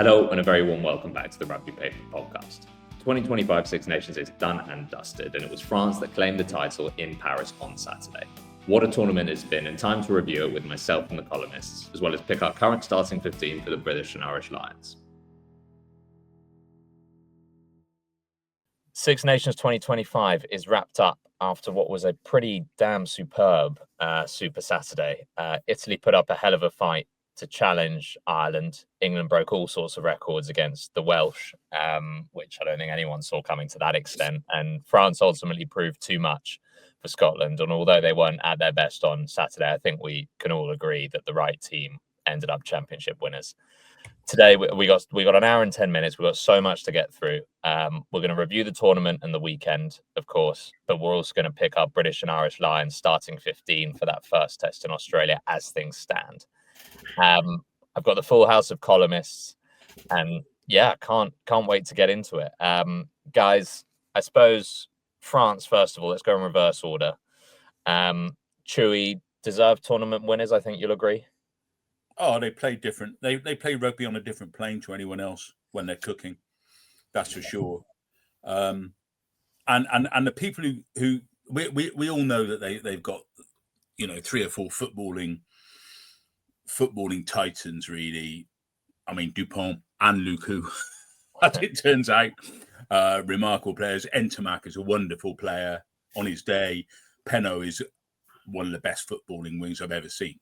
Hello and a very warm welcome back to the Rugby Paper Podcast. 2025 Six Nations is done and dusted, and it was France that claimed the title in Paris on Saturday. What a tournament it's been, and time to review it with myself and the columnists, as well as pick our current starting 15 for the British and Irish Lions. Six Nations 2025 is wrapped up after what was a pretty damn superb Super Saturday. Italy put up a hell of a fight to challenge Ireland. England broke all sorts of records against the Welsh, which I don't think anyone saw coming to that extent. And France ultimately proved too much for Scotland. And although they weren't at their best on Saturday, I think we can all agree that the right team ended up championship winners. Today, we got an hour and 10 minutes. We've got so much to get through. We're going to review the tournament and the weekend, of course, but we're also going to pick up British and Irish Lions starting 15 for that first test in Australia as things stand. I've got the full house of columnists, and yeah, can't wait to get into it. Guys, I suppose France, first of all, let's go in reverse order. Chewy, deserved tournament winners, I think you'll agree. Oh, they play different. They play rugby on a different plane to anyone else when they're cooking. That's for sure. And the people who we all know that they've got, three or four footballing titans, really. I mean, Dupont and Luku, as it turns out, remarkable players. Ntamak is a wonderful player on his day. Penaud is one of the best footballing wings I've ever seen.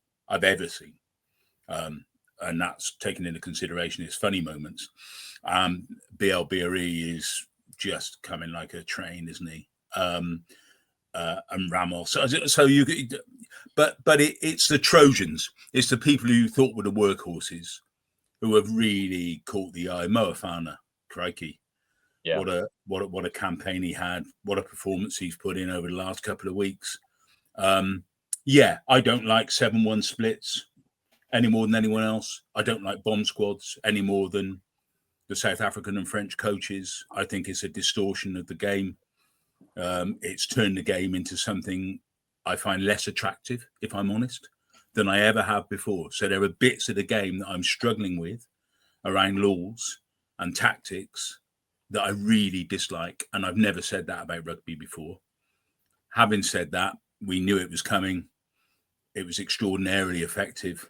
And that's taken into consideration his funny moments. BLBRE is just coming like a train, isn't he? And Ramos. So you, but it's the Trojans. It's the people who thought were the workhorses who have really caught the eye. Moefana, crikey! Yeah. What a campaign he had. What a performance he's put in over the last couple of weeks. I don't like 7-1 splits any more than anyone else. I don't like bomb squads any more than the South African and French coaches. I think it's a distortion of the game. It's turned the game into something I find less attractive, if I'm honest, than I ever have before. So there are bits of the game that I'm struggling with around laws and tactics that I really dislike. And I've never said that about rugby before. Having said that, we knew it was coming. It was extraordinarily effective.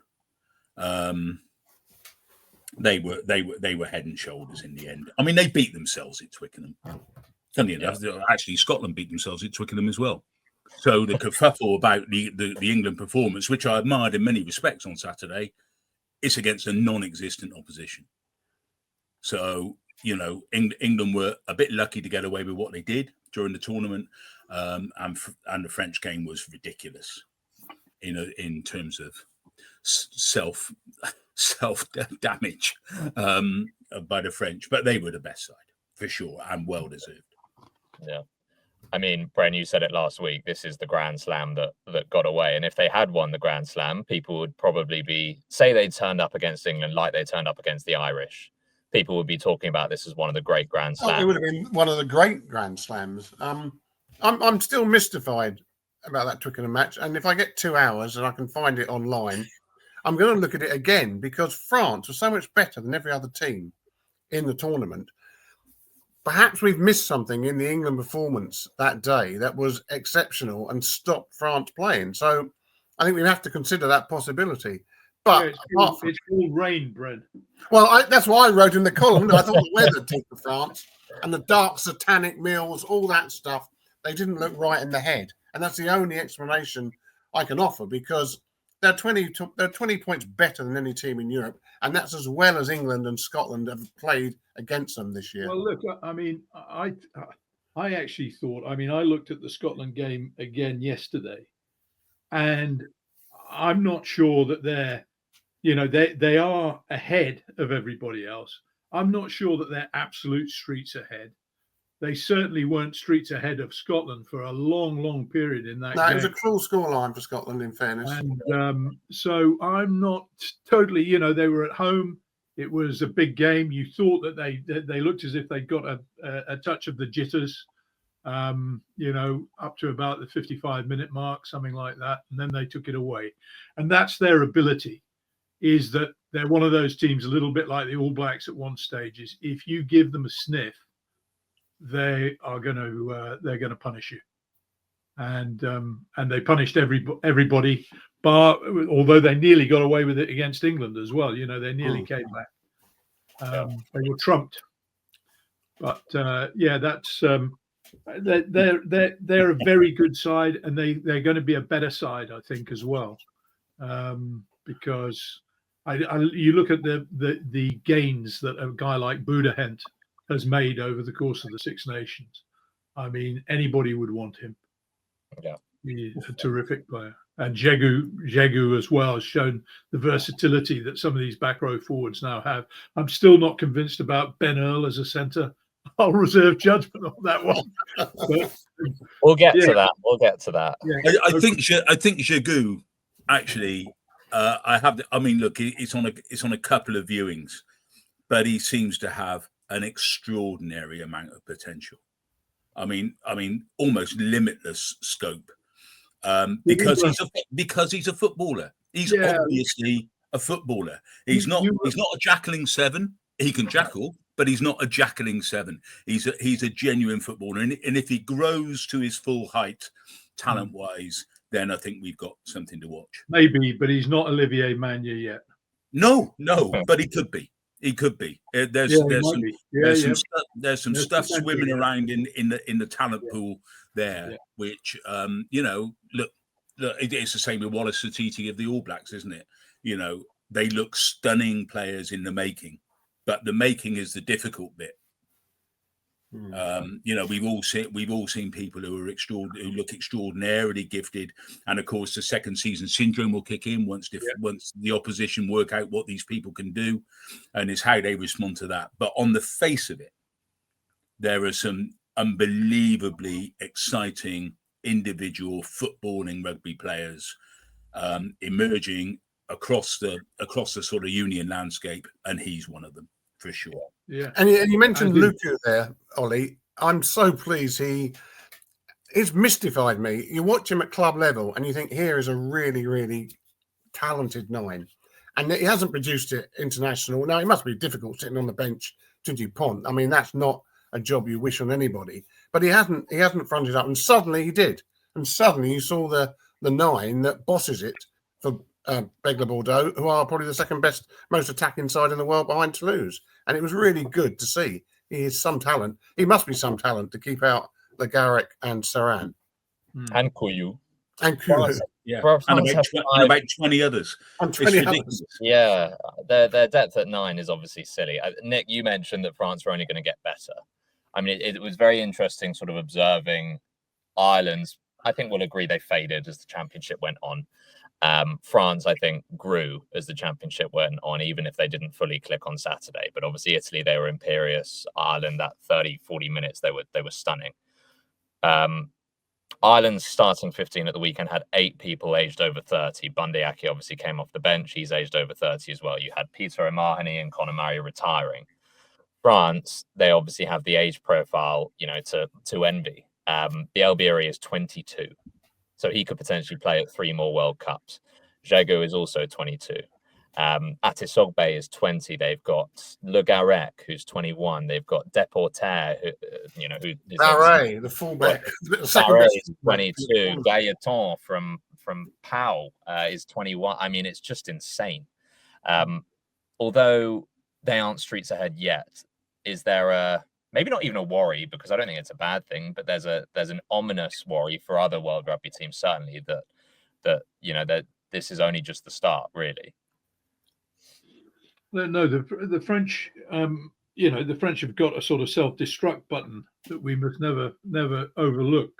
They were head and shoulders in the end. I mean, they beat themselves at Twickenham. Funny enough, actually, Scotland beat themselves at Twickenham as well. So the kerfuffle about the England performance, which I admired in many respects on Saturday, is against a non-existent opposition. So, England were a bit lucky to get away with what they did during the tournament, and the French game was ridiculous in terms of self damage by the French, but they were the best side for sure and well deserved. Yeah, I mean, Bren, you said it last week. This is the Grand Slam that got away, and if they had won the Grand Slam, people would probably say they turned up against England like they turned up against the Irish. People would be talking about this as one of the great Grand Slams. It would have been one of the great Grand Slams. I'm still mystified about that Twickenham match, and if I get 2 hours and I can find it online, I'm going to look at it again, because France was so much better than every other team in the tournament. Perhaps we've missed something in the England performance that day that was exceptional and stopped France playing. So I think we have to consider that possibility. But it's all rain, Brent. Well, that's why I wrote in the column. I thought the weather did for France, and the dark satanic meals, all that stuff, they didn't look right in the head. And that's the only explanation I can offer, because they're 20 points better than any team in Europe, and that's as well as England and Scotland have played against them this year. Well, look, I mean, I actually thought, I looked at the Scotland game again yesterday, and I'm not sure that they are ahead of everybody else. I'm not sure that they're absolute streets ahead. They certainly weren't streets ahead of Scotland for a long, long period in that game. It was a cruel scoreline for Scotland, in fairness. And so I'm not totally, they were at home. It was a big game. You thought that they looked as if they'd got a touch of the jitters, up to about the 55-minute mark, something like that. And then they took it away. And that's their ability. is that they're one of those teams, a little bit like the All Blacks at one stage. Is if you give them a sniff, they're going to punish you, and they punished everybody. But although they nearly got away with it against England as well, you know, they nearly came back. They were trumped. But that's they're a very good side, and they're going to be a better side, I think, as well, because you look at the gains that a guy like Budahent has made over the course of the Six Nations. I mean, anybody would want him. Yeah, he's a terrific player, and Jegu as well has shown the versatility that some of these back row forwards now have. I'm still not convinced about Ben Earl as a centre. I'll reserve judgment on that one. But, we'll get to that. We'll get to that. Yeah. I think Jegu actually. Look, it's on a couple of viewings, but he seems to have an extraordinary amount of potential. I mean, almost limitless scope. Because he's a footballer. He's obviously a footballer. He's not a jackling seven. He can jackal, but he's not a jackling seven. He's a genuine footballer. And if he grows to his full height, talent-wise, then I think we've got something to watch. Maybe, but he's not Olivier Magnier yet. No, but he could be. He could be. There's some stuff swimming around in the talent pool there, which look, it's the same with Wallace Satiti of the All Blacks, isn't it? You know, they look stunning players in the making, but the making is the difficult bit. We've all seen people who look extraordinarily gifted, and of course the second season syndrome will kick in once the opposition work out what these people can do, and it's how they respond to that. But on the face of it, there are some unbelievably exciting individual footballing rugby players emerging across the sort of union landscape, and he's one of them for sure. Yeah, and you mentioned Luku there, Ollie. I'm so pleased he's mystified me. You watch him at club level, and you think here is a really, really talented nine, and he hasn't produced it international. Now it must be difficult sitting on the bench to DuPont. I mean, that's not a job you wish on anybody. But he hasn't fronted up, and suddenly he did, and suddenly you saw the nine that bosses it for Begler Bordeaux, who are probably the second best, most attacking side in the world behind Toulouse. And it was really good to see. He is some talent. He must be some talent to keep out Le Garrec and Saran. And Couillou. And Couillou. Yeah. And about 20 others. And 20 others. Yeah. Their depth at 9 is obviously silly. Nick, you mentioned that France were only going to get better. I mean, it was very interesting sort of observing Ireland's. I think we'll agree they faded as the championship went on. France, I think, grew as the championship went on, even if they didn't fully click on Saturday. But obviously, Italy, they were imperious. Ireland, that 30, 40 minutes, they were stunning. Ireland's starting 15 at the weekend had 8 people aged over 30. Bundyaki obviously came off the bench. He's aged over 30 as well. You had Peter O'Mahony and Conor Murray retiring. France, they obviously have the age profile, to envy. The Elbieri is 22. So he could potentially play at 3 more World Cups. Jegu is also 22. Atisogbe is 20. They've got Le Garec, who's 21. They've got Deporter, who is Barret, the fullback. Barret is 22. Gailleton from Pau is 21. I mean, it's just insane. Although they aren't streets ahead yet, is there maybe not even a worry, because I don't think it's a bad thing, but there's an ominous worry for other World Rugby teams, certainly, that this is only just the start, really. No, the French, the French have got a sort of self-destruct button that we must never overlook.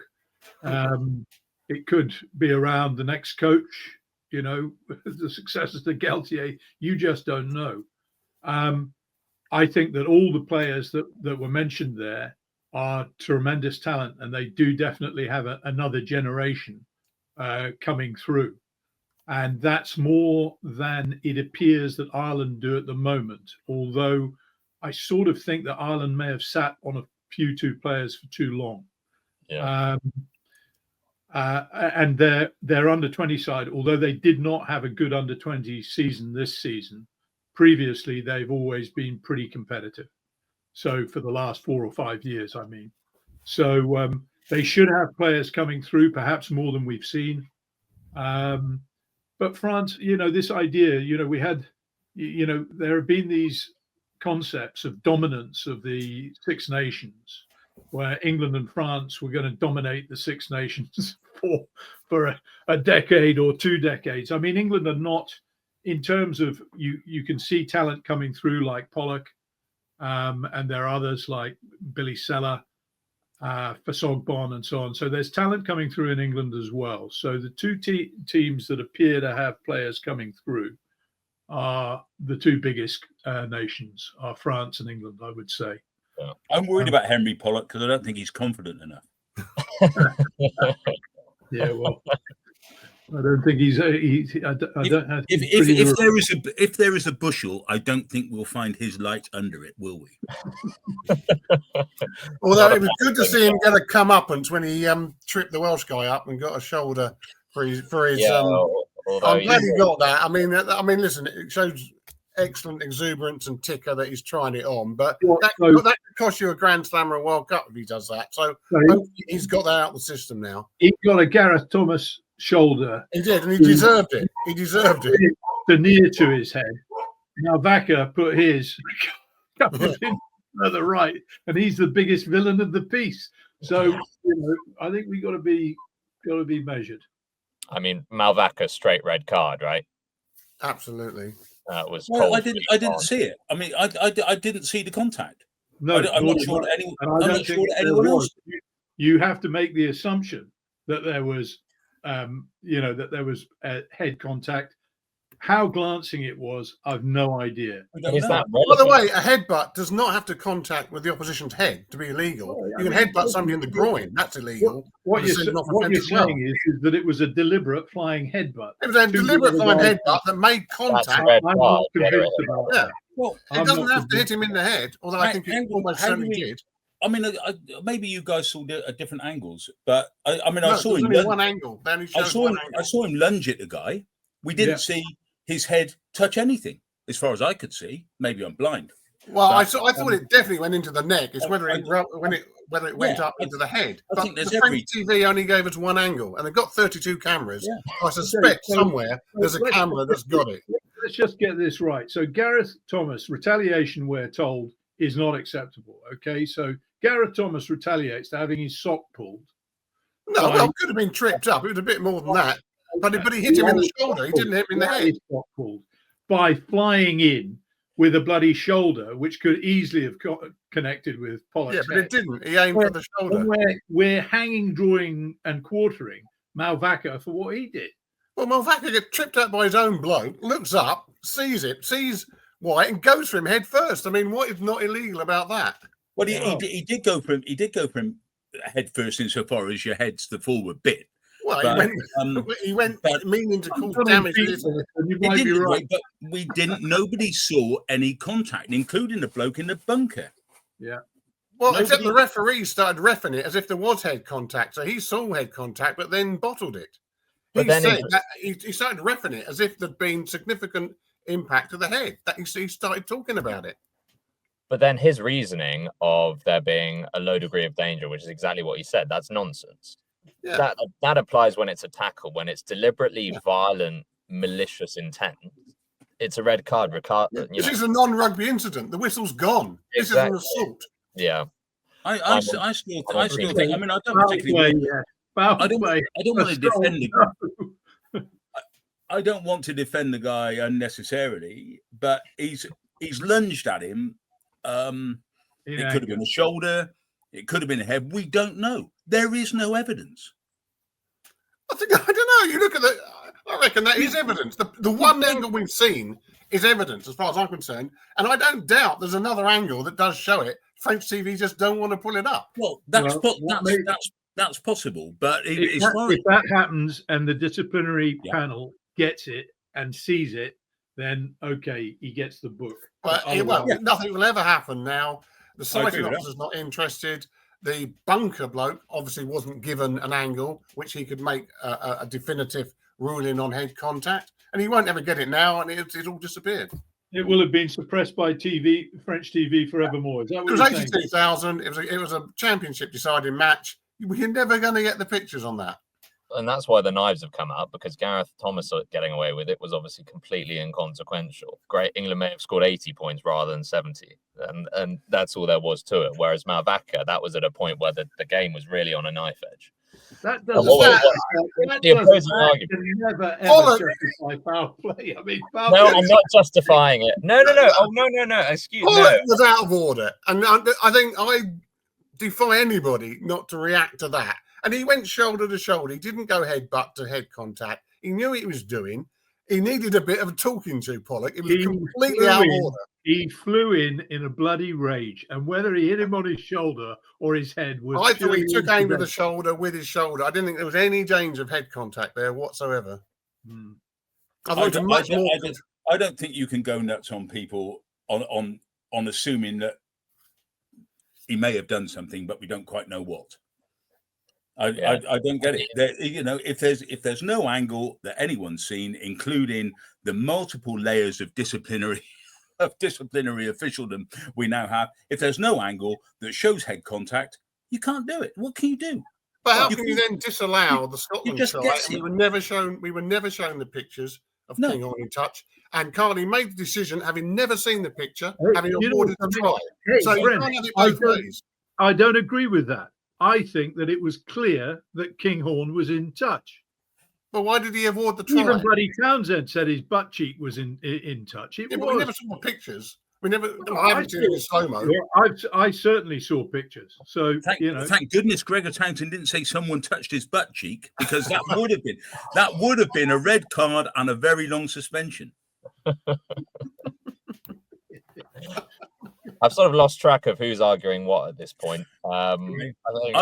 It could be around the next coach, the successors to Galtier. You just don't know. I think that all the players that were mentioned there are tremendous talent, and they do definitely have another generation coming through. And that's more than it appears that Ireland do at the moment, although I sort of think that Ireland may have sat on a few two players for too long. Yeah. and their under-20 side, although they did not have a good under-20 season this season, previously they've always been pretty competitive. So for the last 4 or 5 years, I mean. So they should have players coming through, perhaps more than we've seen. But France, this idea, we had, there have been these concepts of dominance of the Six Nations, where England and France were going to dominate the Six Nations for a decade or 2 decades. I mean, England are not, in terms of, you can see talent coming through like Pollock, and there are others like Billy Seller, Fasogbon, and so on. So there's talent coming through in England as well. So the two teams that appear to have players coming through are the 2 biggest nations, are France and England, I would say. I'm worried about Henry Pollock because I don't think he's confident enough. Yeah, well, I don't think he's. I don't have. If there is a bushel, I don't think we'll find his light under it, will we? Although it was good to see him get a comeuppance when he tripped the Welsh guy up and got a shoulder for his. I'm glad he got that. I mean, listen, it shows excellent exuberance and ticker that he's trying it on, but that could cost you a Grand Slam or a World Cup if he does that. So he's got that out of the system now. He got a Gareth Thomas shoulder. He did, and he deserved it. He deserved it. The near to his head. Mauvaka put his couple of inches further right, and he's the biggest villain of the piece. So I think we got to be measured. I mean, Mauvaka straight red card, right? Absolutely. That was. Well, I didn't see it. I mean, I didn't see the contact. No, I'm not sure that anyone else. You have to make the assumption that there was, that there was head contact. How glancing it was, I've no idea. By the way, a headbutt does not have to contact with the opposition's head to be illegal. You can headbutt somebody in the groin. That's illegal. What you're saying is that it was a deliberate flying headbutt. It was a deliberate flying headbutt that made contact. I'm not convinced about that. Well, it doesn't have to hit him in the head, although I think it almost certainly did. I mean, maybe you guys saw at different angles, but I saw him. Only one angle. I saw him lunge at the guy. We didn't see his head touch anything, as far as I could see. Maybe I'm blind. Well, I thought it definitely went into the neck. It's whether it went up into the head. I think the French TV only gave us one angle, and they've got 32 cameras. Yeah. I suspect somewhere there's a camera that's got it. Let's just get this right. So Gareth Thomas, retaliation, we're told, is not acceptable. Okay, so Gareth Thomas retaliates to having his sock pulled. No, well, it could have been tripped up. It was a bit more than that. But he hit him in the shoulder. He didn't hit him in the head. By flying in with a bloody shoulder, which could easily have connected with Pollock's head. Yeah, but it didn't. He aimed for the shoulder. We're hanging, drawing, and quartering Mauvaka for what he did. Well, Mauvaka gets tripped up by his own bloke, looks up, sees White, and goes for him head first. I mean, what is not illegal about that? Well, he did go for him. He did go for him head first insofar as your head's the forward bit. Well, he went meaning to cause damage. But we didn't. Nobody saw any contact, including the bloke in the bunker. Yeah. Well, except the referee started reffing it as if there was head contact. So he saw head contact, but then bottled it. He started reffing it as if there'd been significant impact to the head. That he started talking about it. But then his reasoning of there being a low degree of danger, which is exactly what he said, that's nonsense. Yeah. That applies when it's a tackle. When it's deliberately violent, malicious intent, it's a red card. This is a non-rugby incident. The whistle's gone. Exactly. This is an assault. Yeah. I still think. I mean, I don't particularly. I don't want to defend the guy. I don't want to defend the guy unnecessarily, but he's lunged at him. It could have been a shoulder. It could have been a head. We don't know. There is no evidence. I don't know. You look at I reckon that is evidence. The one angle we've seen is evidence, as far as I'm concerned. And I don't doubt there's another angle that does show it. French TV just don't want to pull it up. Well, that's possible. But if that happens and the disciplinary panel gets it and sees it, then okay, he gets the book. But nothing will ever happen now. The citing officer's not interested. The bunker bloke obviously wasn't given an angle which he could make a definitive ruling on head contact, and he won't ever get it now, and it all disappeared. It will have been suppressed by TV, French TV forevermore. Is that what It was you're saying? 82,000. It was a championship deciding match. We're never going to get the pictures on that. And that's why the knives have come out, because Gareth Thomas getting away with it was obviously completely inconsequential. Great, England may have scored 80 points rather than 70, and that's all there was to it. Whereas Mauvaka, that was at a point where the game was really on a knife edge. That Well, doesn't the opposing argument. never ever Pollock. justify foul play. I mean, foul No, play. I'm not justifying it. No. Oh, no. Excuse me. Pollock was out of order, and I think I defy anybody not to react to that. And he went shoulder to shoulder. He didn't go headbutt to head contact. He knew what he was doing. He needed a bit of talking to, Pollock. It was completely out of order. He flew in a bloody rage, and whether he hit him on his shoulder or his head was. I thought he purely took aim with incidental. the shoulder with his shoulder. I didn't think there was any danger of head contact there whatsoever. Hmm. I thought it was much more. I don't think you can go nuts on people on assuming that he may have done something, but we don't quite know what. I don't get it. If there's no angle that anyone's seen, including the multiple layers of disciplinary officialdom we now have, if there's no angle that shows head contact, you can't do it. What can you do? But how can you then disallow the Scotland just side? guess We it. were never shown the pictures of No. King Horn in touch. And Carly made the decision, having never seen the picture, Hey, having you know awarded the something? try. Hey, So you Brent, can't have it I both don't- ways. I don't agree with that. I think that it was clear that Kinghorn was in touch. But why did he award the try? Even Buddy Townsend said his butt cheek was in touch. It Yeah, but we was. never saw the pictures. We never. Well, I haven't seen it in slow mo. I certainly saw pictures. So Thank goodness Gregor Townsend didn't say someone touched his butt cheek, because that would have been a red card and a very long suspension. I've sort of lost track of who's arguing what at this point. I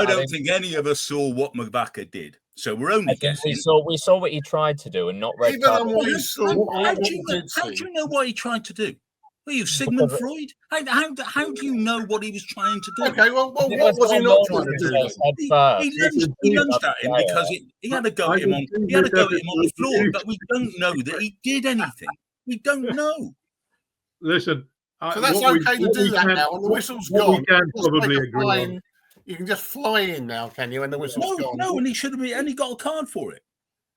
don't think any of us saw what Mauvaka did, so we're only guessing. We saw what he tried to do, and not red Even card. on what he saw, How what do we you know? did How do see. you know what he tried to do? Were you Sigmund Freud? How do you know what he was trying to do? Okay, well, what It was he not trying to He do? was head first. He lunged at him because he had a go at him on the floor, but we don't know that he did anything. We don't know. listen. So that's okay to do that now. When the whistle's gone, We can just probably like a agree flying- on. you can just fly in now, can you? When the whistle's gone. No, and he should have been, and he got a card for it.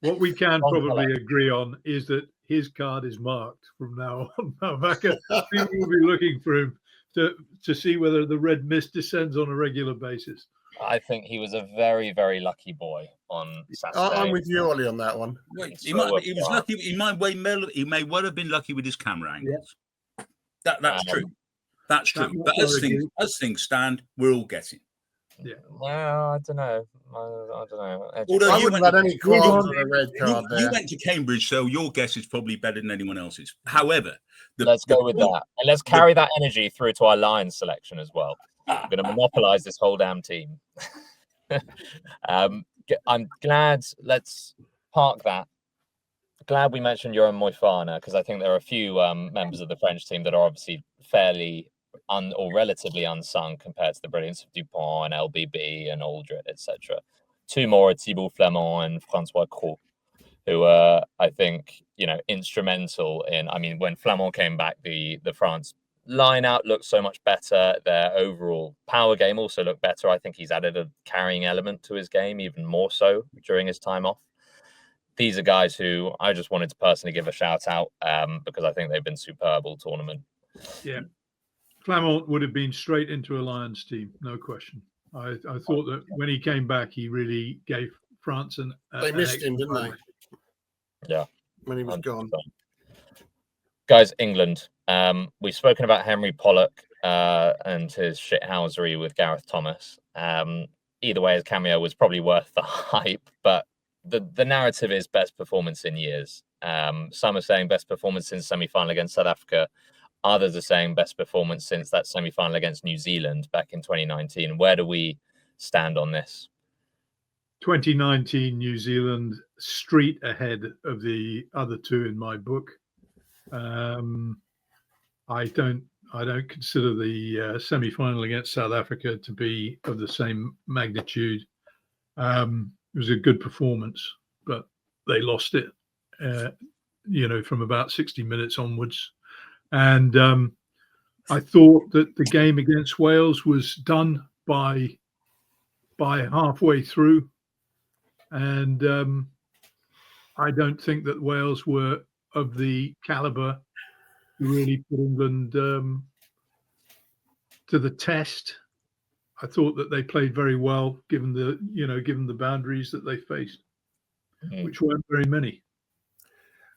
What we can On probably Pollock. agree on is that his card is marked from now on. Mauvaka, people will be looking for him to see whether the red mist descends on a regular basis. I think he was a very, very lucky boy on Saturday. I'm with you, Ollie, on that one. He was lucky. He may well have been lucky with his camera angles. That's true. That's true. But as things stand, we're all guessing. Yeah. Well, I don't know. I don't know. Although I you wouldn't went, have had any qualms with a red card you there. went to Cambridge, so your guess is probably better than anyone else's. However, Let's go with that. And let's carry that energy through to our Lions selection as well. I'm going to monopolize this whole damn team. I'm glad, let's park that. Glad we mentioned Yoram Moefana, because I think there are a few members of the French team that are obviously fairly or relatively unsung compared to the brilliance of Dupont and LBB and Aldred, etc. Two more, Thibaut Flamand and Francois Cros, who are, I think, instrumental in. I mean, when Flamand came back, the France line out looked so much better. Their overall power game also looked better. I think he's added a carrying element to his game, even more so during his time off. These are guys who I just wanted to personally give a shout out because I think they've been superb all tournament. Yeah. Flamand would have been straight into a Lions team, no question. I thought that when he came back, he really gave France They missed him, didn't they? Yeah. When he was 100%. gone. Guys, England. We've spoken about Henry Pollock and his shithousery with Gareth Thomas. Either way, his cameo was probably worth the hype, but the narrative is best performance in years. Some are saying best performance since semi-final against South Africa. Others are saying best performance since that semi-final against New Zealand back in 2019. Where do we stand on this? 2019 New Zealand street ahead of the other two in my book. I I don't consider the semi-final against South Africa to be of the same magnitude. It was a good performance, but they lost it, from about 60 minutes onwards. And I thought that the game against Wales was done by halfway through. And I don't think that Wales were of the caliber to really put England to the test. I thought that they played very well, given the boundaries that they faced, which weren't very many.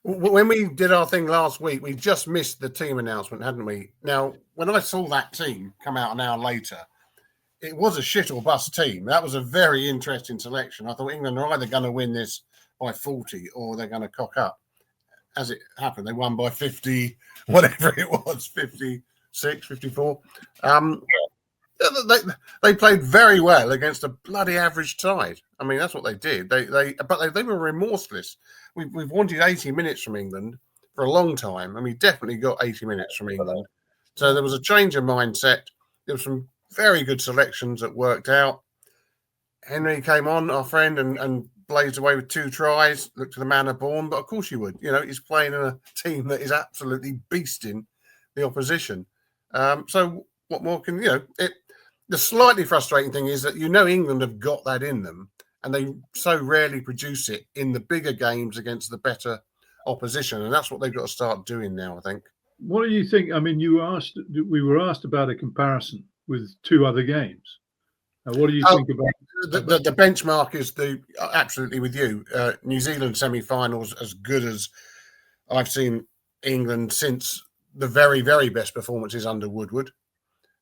When we did our thing last week, we just missed the team announcement, hadn't we? Now, when I saw that team come out an hour later, it was a shit or bust team. That was a very interesting selection. I thought England are either going to win this by 40 or they're going to cock up. As it happened, they won by 50, whatever it was, 56, 54. They played very well against a bloody average side. I mean, that's what they did. They were remorseless. We've wanted 80 minutes from England for a long time, and we definitely got 80 minutes from England. So there was a change of mindset. There were some very good selections that worked out. Henry came on, our friend, and blazed away with 2 tries. Looked to the man of born, but of course you would. He's playing in a team that is absolutely beasting the opposition. So what more can the slightly frustrating thing is that England have got that in them, and they so rarely produce it in the bigger games against the better opposition, and that's what they've got to start doing now, I think. What do you think? I mean, we were asked about a comparison with 2 other games. What do you think about the benchmark? Is absolutely with you. New Zealand semi-finals as good as I've seen England since the very, very best performances under Woodward.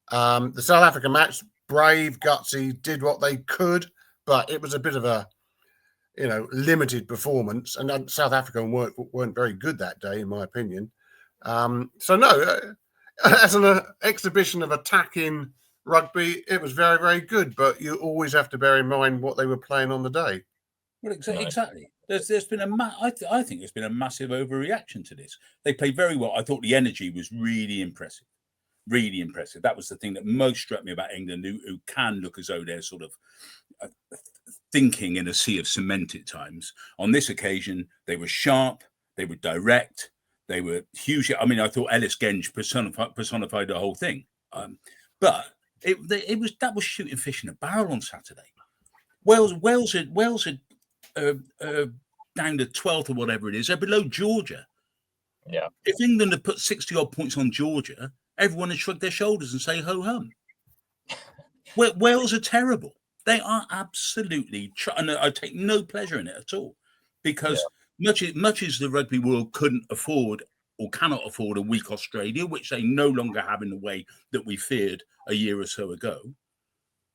The South Africa match, brave, gutsy, did what they could, but it was a bit of a, limited performance. And South Africa weren't very good that day, in my opinion. So no, as an exhibition of attacking rugby, it was very, very good. But you always have to bear in mind what they were playing on the day. Well, exactly. There's been I think there's been a massive overreaction to this. They played very well. I thought the energy was really impressive. Really impressive. That was the thing that most struck me about England, who can look as though they're sort of thinking in a sea of cement at times. On this occasion, they were sharp, they were direct, they were huge. I mean, I thought Ellis Genge personified the whole thing. But that was shooting fish in a barrel on Saturday. Wales had down to 12th or whatever it is. They're below Georgia. Yeah. If England had put 60 odd points on Georgia, everyone would shrug their shoulders and say ho hum. Wales are terrible. They are absolutely, and I take no pleasure in it at all, because much as the rugby world couldn't afford or cannot afford a weak Australia, which they no longer have in the way that we feared a year or so ago,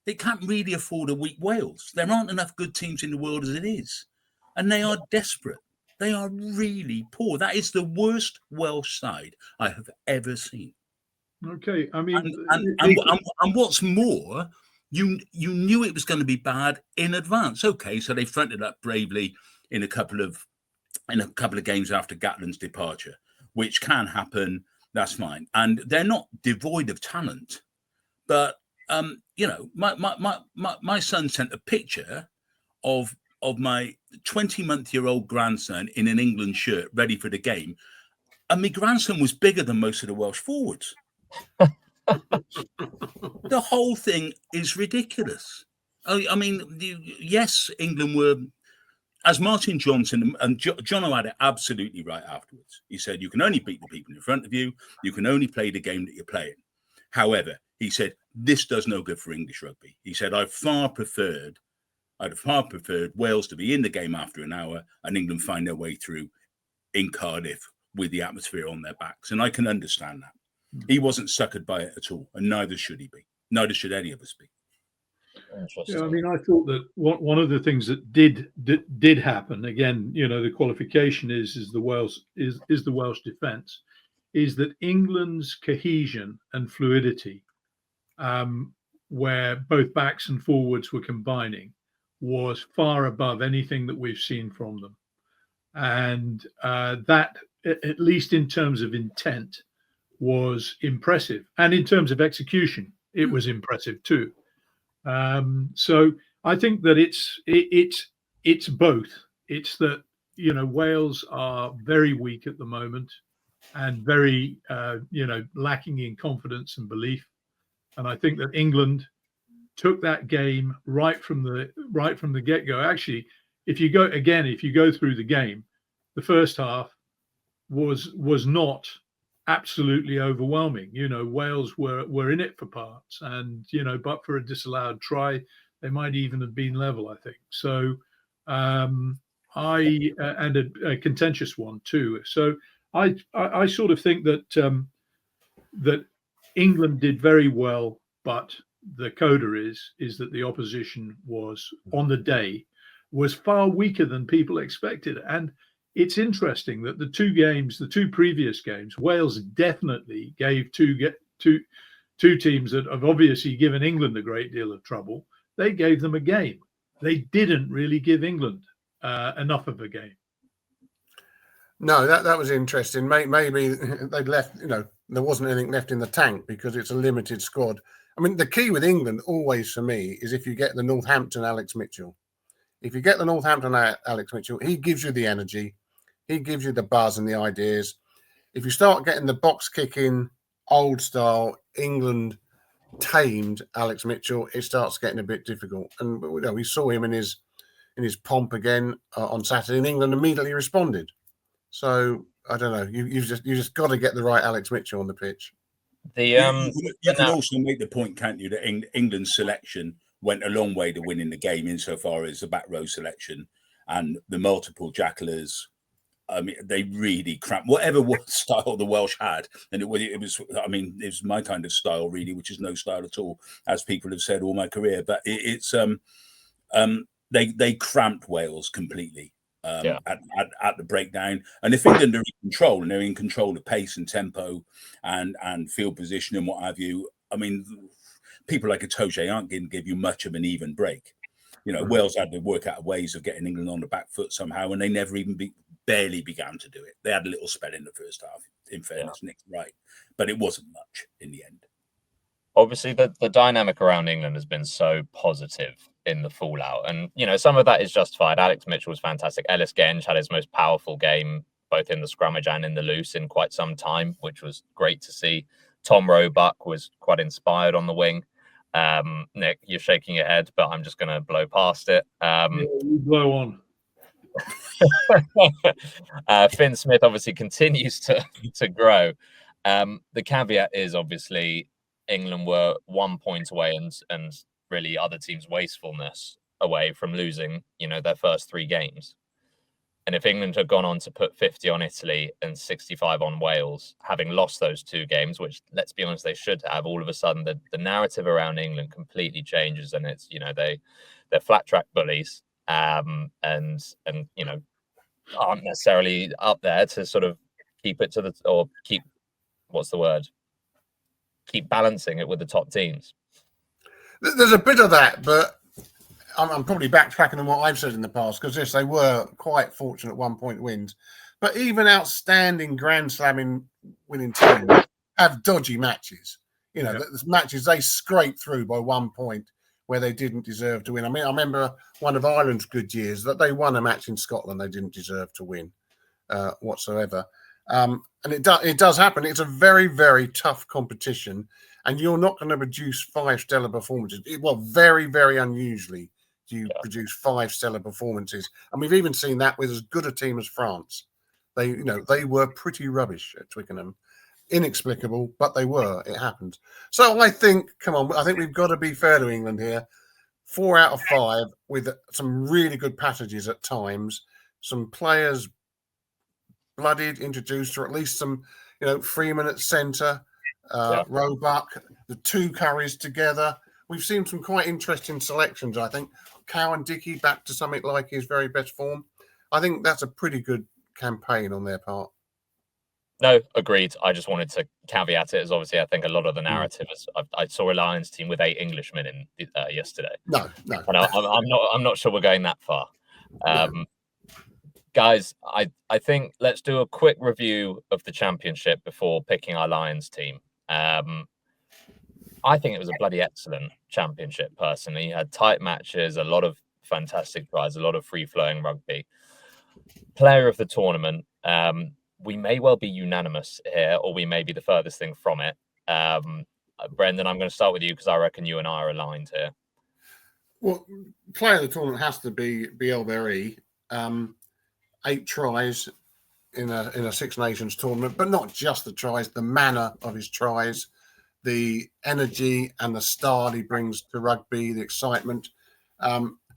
it can't really afford a weak Wales. There aren't enough good teams in the world as it is, and they are desperate. They are really poor. That is the worst Welsh side I have ever seen. Okay, I mean, and what's more, you knew it was going to be bad in advance. Okay, so they fronted up bravely in a couple of games after Gatland's departure, which can happen. That's fine, and they're not devoid of talent. But my son sent a picture of my 20-month-old grandson in an England shirt, ready for the game, and my grandson was bigger than most of the Welsh forwards. The whole thing is ridiculous. I mean, yes, England were, as Martin Johnson and Jono had it absolutely right afterwards. He said, you can only beat the people in front of you. You can only play the game that you're playing. However, he said, this does no good for English rugby. He said, I'd have far preferred Wales to be in the game after an hour and England find their way through in Cardiff with the atmosphere on their backs. And I can understand that. He wasn't suckered by it at all, and neither should he be. Neither should any of us be. Yeah, I mean, I thought that one of the things that did happen, again, the qualification is the Welsh defence, is that England's cohesion and fluidity, where both backs and forwards were combining, was far above anything that we've seen from them. And that, at least in terms of intent, was impressive, and in terms of execution, it was impressive too. So I think that it's both. It's that, you know, Wales are very weak at the moment and very lacking in confidence and belief, and I think that England took that game right from the get-go. Actually, if you go through the game, the first half was not absolutely overwhelming. You know, Wales were in it for parts, and, you know, but for a disallowed try, they might even have been level, I think. So and a contentious one too. So I sort of think that that England did very well, but the coda is that the opposition was, on the day, was far weaker than people expected. And it's interesting that the two previous games, Wales definitely gave two teams that have obviously given England a great deal of trouble. They gave them a game. They didn't really give England enough of a game. No, that was interesting. Maybe they'd left, you know, there wasn't anything left in the tank because it's a limited squad. I mean, the key with England always for me is if you get the Northampton Alex Mitchell. If you get the Northampton Alex Mitchell, he gives you the energy. He gives you the buzz and the ideas. If you start getting the box kicking, old style, England tamed Alex Mitchell, it starts getting a bit difficult. And, you know, we saw him in his pomp again on Saturday, and England immediately responded. So I don't know. You just got to get the right Alex Mitchell on the pitch. You can also make the point, can't you, that England's selection went a long way to winning the game insofar as the back row selection and the multiple jackalers. I mean, they really cramped whatever style the Welsh had, and it was my kind of style really, which is no style at all, as people have said all my career. But they cramped Wales completely. At the breakdown, and if England are in control and they're in control of pace and tempo and field position and what have you, I mean, people like Itoje aren't going to give you much of an even break. You know, Wales had to work out ways of getting England on the back foot somehow, and they never even barely began to do it. They had a little spell in the first half, in fairness, Nick's right, but it wasn't much in the end. Obviously, the dynamic around England has been so positive in the fallout, and, you know, some of that is justified. Alex Mitchell was fantastic. Ellis Genge had his most powerful game both in the scrummage and in the loose in quite some time, which was great to see. Tom Roebuck was quite inspired on the wing. Nick, you're shaking your head, but I'm just going to blow past it. You blow on. Finn Smith obviously continues to grow. The caveat is obviously England were 1 point away and really other teams' wastefulness away from losing, you know, their first 3 games. And if England had gone on to put 50 on Italy and 65 on Wales, having lost those 2 games, which, let's be honest, they should have, all of a sudden the narrative around England completely changes, and it's, you know, they're flat track bullies, and you know, aren't necessarily up there to sort of keep balancing it with the top teams. There's a bit of that, but I'm probably backtracking on what I've said in the past, because yes, they were quite fortunate 1 point wins. But even outstanding Grand Slam winning teams have dodgy matches. You know, the matches they scrape through by 1 point where they didn't deserve to win. I mean, I remember one of Ireland's good years that they won a match in Scotland they didn't deserve to win whatsoever. And it does happen. It's a very, very tough competition, and you're not going to produce 5 stellar performances. Well, very, very unusually do you produce 5 stellar performances, and we've even seen that with as good a team as France. They were pretty rubbish at Twickenham. Inexplicable, but they were. It happened. So I think, I think we've got to be fair to England here. 4 out of 5 with some really good passages at times. Some players bloodied, introduced, or at least some, Freeman at centre, Roebuck, the 2 Curries together. We've seen some quite interesting selections, I think. Cowan Dickey back to something like his very best form. I think that's a pretty good campaign on their part. No, agreed. I just wanted to caveat it, as obviously I think a lot of the narrative is. I saw a Lions team with 8 Englishmen in yesterday. No. And I'm not sure we're going that far. Guys, I think let's do a quick review of the championship before picking our Lions team. I think it was a bloody excellent championship, personally. You had tight matches, a lot of fantastic tries, a lot of free-flowing rugby. Player of the tournament, we may well be unanimous here, or we may be the furthest thing from it. Brendan, I'm going to start with you because I reckon you and I are aligned here. Well, player of the tournament has to be Bielberry. 8 tries in a Six Nations tournament, but not just the tries, the manner of his tries, the energy and the style he brings to rugby, the excitement.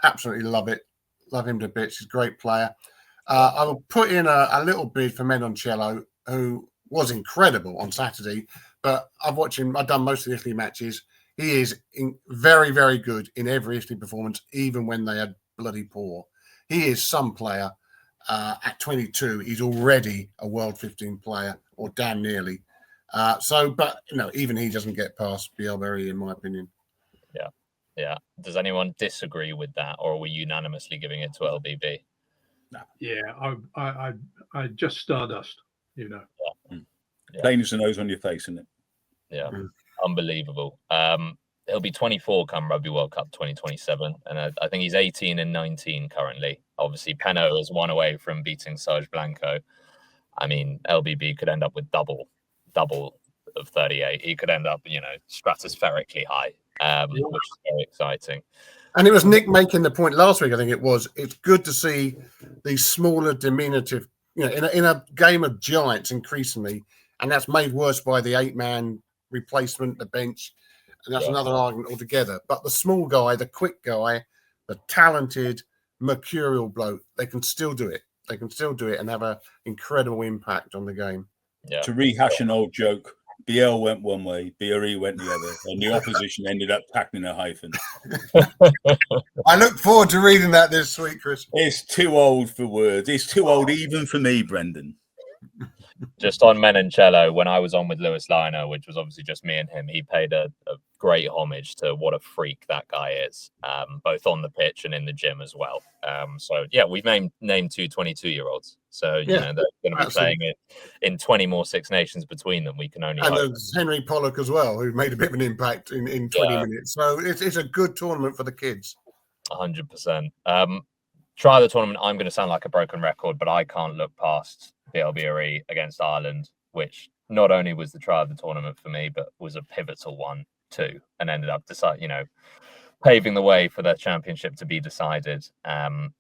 Absolutely love it. Love him to bits. He's a great player. I will put in a little bid for Menoncello, who was incredible on Saturday, but I've watched him. I've done most of the Italy matches. He is very, very good in every Italy performance, even when they are bloody poor. He is some player. At 22, he's already a World 15 player, or damn nearly. But even he doesn't get past Bielberry, in my opinion. Yeah. Does anyone disagree with that, or are we unanimously giving it to LBB? No. Yeah, I just Stardust, Yeah. Plain as the nose on your face, isn't it? Yeah. Unbelievable. He'll be 24 come Rugby World Cup 2027, and I think he's 18 and 19 currently. Obviously, Penaud is one away from beating Serge Blanco. I mean, LBB could end up with double of 38. He could end up, stratospherically high, which is very exciting. And it was Nick making the point last week, I think it was. It's good to see these smaller, diminutive, in a game of giants increasingly, and that's made worse by the 8-man replacement, the bench. And that's another argument altogether. But the small guy, the quick guy, the talented, mercurial bloke, they can still do it. They can still do it and have an incredible impact on the game. Yeah. To rehash an old joke, BL went one way, BRE went the other, and the opposition ended up tackling a hyphen. I look forward to reading that this week, Chris. It's too old for words. It's too old even for me, Brendan. Just on Menoncello, when I was on with Lewis Liner, which was obviously just me and him, he paid a great homage to what a freak that guy is, both on the pitch and in the gym as well. We've named 2 22-year-olds. So, they're going to be playing it in 20 more Six Nations between them. We can only hope. And there's Henry Pollock as well, who made a bit of an impact in 20 minutes. So it's a good tournament for the kids. 100%. Try of the tournament, I'm going to sound like a broken record, but I can't look past BLBRE against Ireland, which not only was the try of the tournament for me, but was a pivotal one too, and ended up paving the way for the championship to be decided.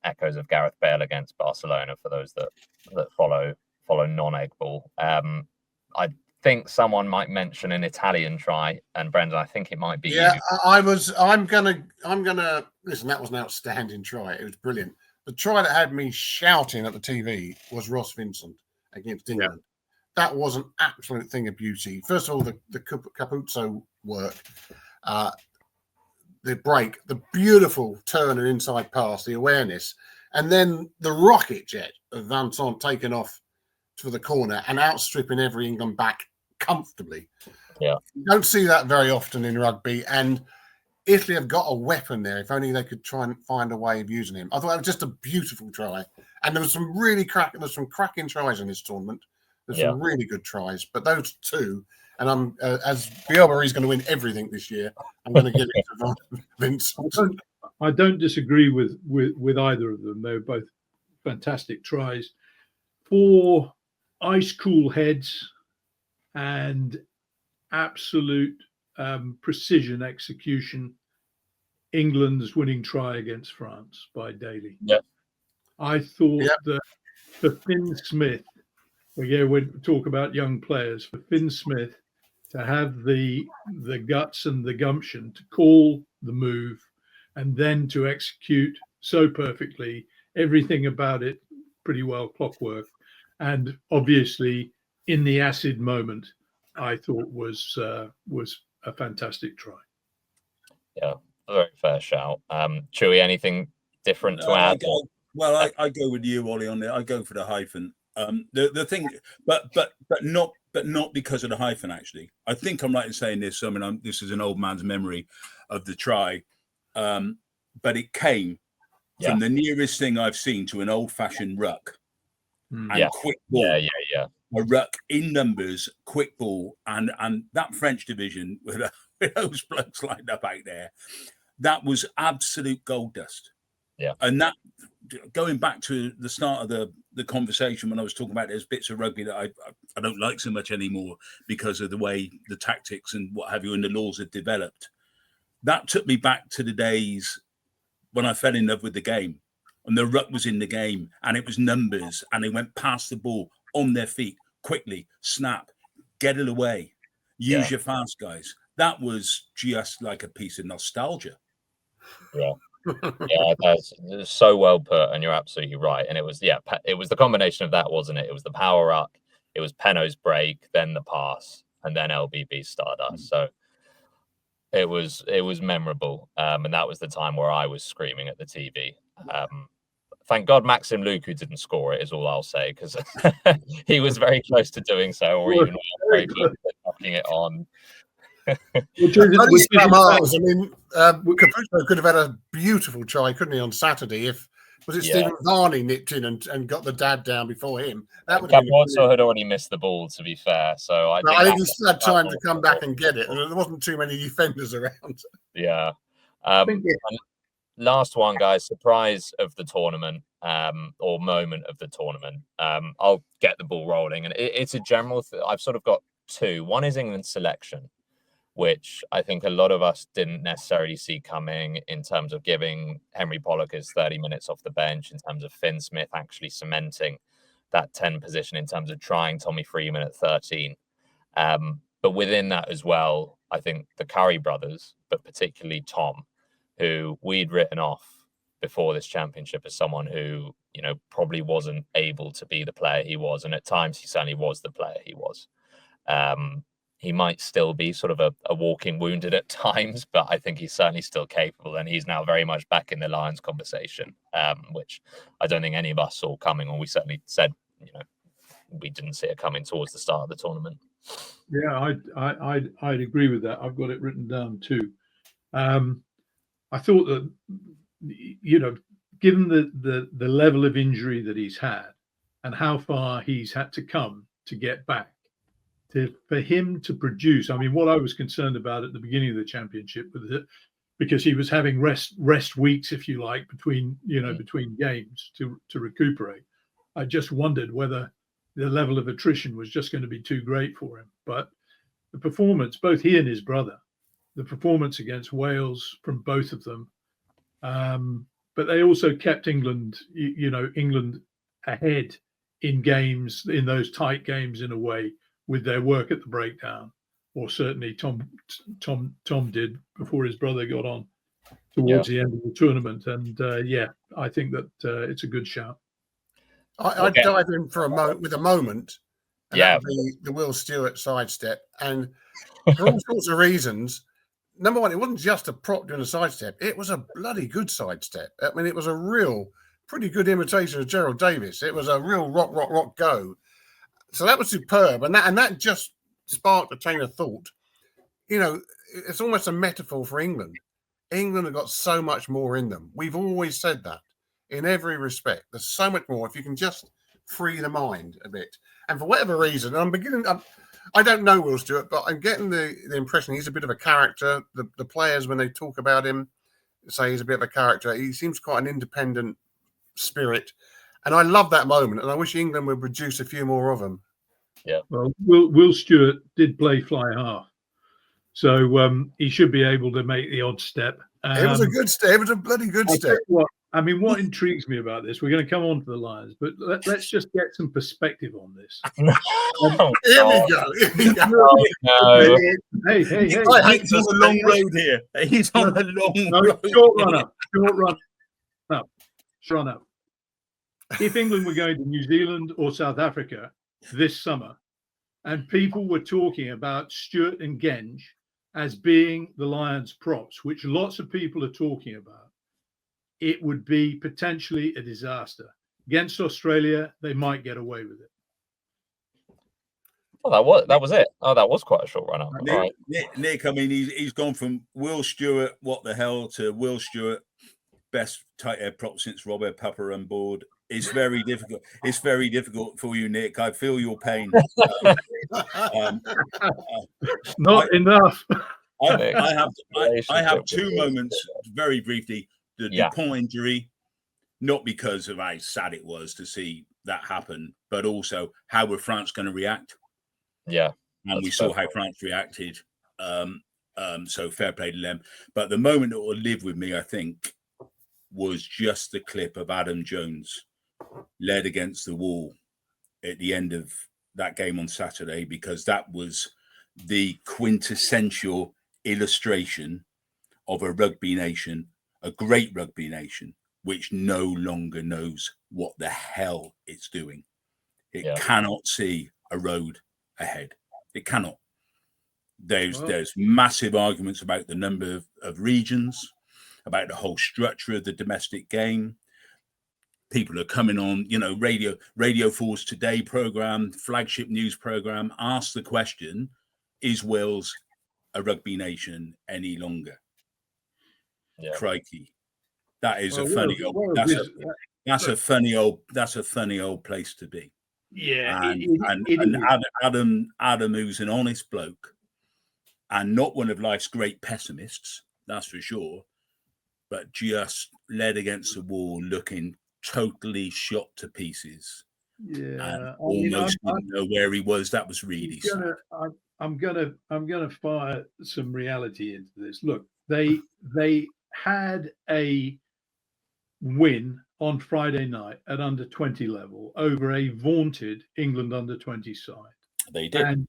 Echoes of Gareth Bale against Barcelona for those that follow non-egg ball. I think someone might mention an Italian try, and Brendan, I think it might be you. I'm gonna listen. That was an outstanding try. It was brilliant. The try that had me shouting at the TV was Ross Vincent against England. Yeah. That was an absolute thing of beauty. First of all, the Capuzzo work, the break, the beautiful turn and inside pass, the awareness, and then the rocket jet of Vincent taking off to the corner and outstripping every England back comfortably. Yeah, you don't see that very often in rugby, and Italy have got a weapon there. If only they could try and find a way of using him. I thought it was just a beautiful try, and there was some cracking tries in this tournament. There's some really good tries, but those two, and I'm as Bielberry's going to win everything this year, I'm going to give it to Vincent. I don't disagree with either of them. They're both fantastic tries. 4 ice cool heads and absolute precision execution. England's winning try against France by Daly. Yeah, I thought that for Finn Smith, again, we talk about young players, for Finn Smith to have the guts and the gumption to call the move and then to execute so perfectly, everything about it pretty well clockwork, and obviously in the acid moment, I thought was a fantastic try. Yeah, a very fair shout. Chewy, anything different to add? I go with you, Ollie, on it. I go for the hyphen. The thing, but not because of the hyphen. Actually, I think I'm right in saying this. I mean, this is an old man's memory of the try, but it came from the nearest thing I've seen to an old-fashioned ruck and quick ball. Yeah. A ruck in numbers, quick ball, and that French division with those blokes lined up out there, that was absolute gold dust. Yeah. And that, going back to the start of the conversation when I was talking about those bits of rugby that I don't like so much anymore because of the way the tactics and what have you and the laws have developed, that took me back to the days when I fell in love with the game and the ruck was in the game and it was numbers and they went past the ball on their feet quickly, snap, get it away, use your fast guys. That was just like a piece of nostalgia. Yeah. Yeah, that's so well put, and you're absolutely right. And it was the combination of that, wasn't it? It was the power ruck, it was Penno's break, then the pass, and then LBB Stardust. So it was memorable, and that was the time where I was screaming at the TV. Thank God Maxim Luku didn't score it, is all I'll say, because he was very close to doing so, or even very close to knocking it on. Caputo could have had a beautiful try, couldn't he, on Saturday? Stephen Varney nipped in and got the dad down before him? That would also had already missed the ball, to be fair. So I think he still had time to come back and get it. There wasn't too many defenders around. Yeah. Last one, guys. Surprise of the tournament, or moment of the tournament. I'll get the ball rolling, and it's a general. I've sort of got two. One is England's selection, which I think a lot of us didn't necessarily see coming in terms of giving Henry Pollock his 30 minutes off the bench, in terms of Finn Smith actually cementing that 10 position, in terms of trying Tommy Freeman at 13. But within that as well, I think the Curry brothers, but particularly Tom, who we'd written off before this championship as someone who, probably wasn't able to be the player he was. And at times he certainly was the player he was. He might still be sort of a walking wounded at times, but I think he's certainly still capable. And he's now very much back in the Lions conversation, which I don't think any of us saw coming, or we certainly said, we didn't see it coming towards the start of the tournament. Yeah, I'd agree with that. I've got it written down too. I thought that, given the level of injury that he's had and how far he's had to come to get back, for him to produce, I mean, what I was concerned about at the beginning of the championship with it, because he was having rest weeks, if you like, between games to recuperate. I just wondered whether the level of attrition was just going to be too great for him. But the performance, both he and his brother, the performance against Wales from both of them, but they also kept England ahead in games, in those tight games, in a way, with their work at the breakdown, or certainly Tom did before his brother got on towards the end of the tournament. And I think that it's a good shout. I'd dive in for a moment with a moment. And that would be the Will Stewart sidestep, and for all sorts of reasons. Number one, it wasn't just a prop doing a sidestep; it was a bloody good sidestep. I mean, it was a real, pretty good imitation of Gerald Davis. It was a real rock go. So that was superb, and that just sparked a chain of thought. It's almost a metaphor for England. England have got so much more in them. We've always said that in every respect. There's so much more if you can just free the mind a bit. And for whatever reason, I don't know Will Stewart, but I'm getting the impression he's a bit of a character. The players, when they talk about him, say he's a bit of a character. He seems quite an independent spirit. And I love that moment, and I wish England would produce a few more of them. Yeah. Well, Will Stewart did play fly half, so he should be able to make the odd step. It was a good step. It was a bloody good step. What intrigues me about this, we're going to come on to the Lions, but let's just get some perspective on this. Here we go. No. Hey. He's on a long road here. He's on a long road. Short run up. If England were going to New Zealand or South Africa this summer, and people were talking about Stewart and Genge as being the Lions props, which lots of people are talking about, it would be potentially a disaster. Against Australia, they might get away with it. Oh, that was it. Oh, that was quite a short run up. Nick, I mean, he's gone from Will Stewart, what the hell, to Will Stewart, best tight head prop since Robert Papa on board. It's very difficult. It's very difficult for you, Nick. I feel your pain. Not enough. I have two moments very briefly. The Dupont injury, not because of how sad it was to see that happen, but also how were France going to react? Yeah. And we saw how France reacted. So fair play to them. But the moment that will live with me, I think, was just the clip of Adam Jones led against the wall at the end of that game on Saturday, because that was the quintessential illustration of a rugby nation, a great rugby nation, which no longer knows what the hell it's doing. It cannot see a road ahead. It cannot. There's massive arguments about the number of regions, about the whole structure of the domestic game. People are coming on, Radio 4's Today program, flagship news program, ask the question, is Wales a rugby nation any longer? Yeah. Crikey. That is that's a funny old place to be. Yeah. And Adam, who's an honest bloke and not one of life's great pessimists, that's for sure, but just led against the wall, looking totally shot to pieces. Yeah, almost didn't know where he was. That was really sad. I'm gonna fire some reality into this. Look, they had a win on Friday night at under 20 level over a vaunted England under 20 side. They did,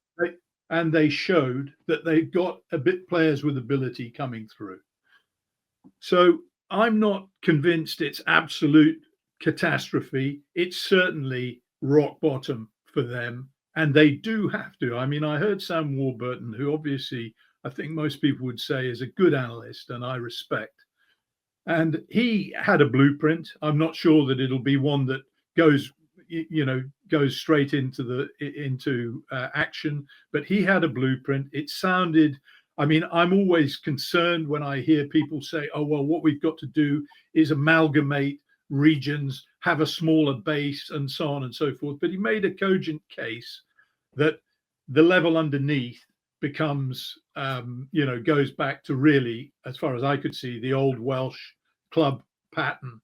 and they showed that they've got players with ability coming through. So I'm not convinced it's absolute catastrophe. It's certainly rock bottom for them, and they do have to. I mean, I heard Sam Warburton, who obviously I think most people would say is a good analyst and I respect, and he had a blueprint. I'm not sure that it'll be one that goes straight into action, but he had a blueprint. It sounded, I mean, I'm always concerned when I hear people say, oh, well, what we've got to do is amalgamate regions, have a smaller base, and so on and so forth. But he made a cogent case that the level underneath becomes, goes back to really, as far as I could see, the old Welsh club pattern,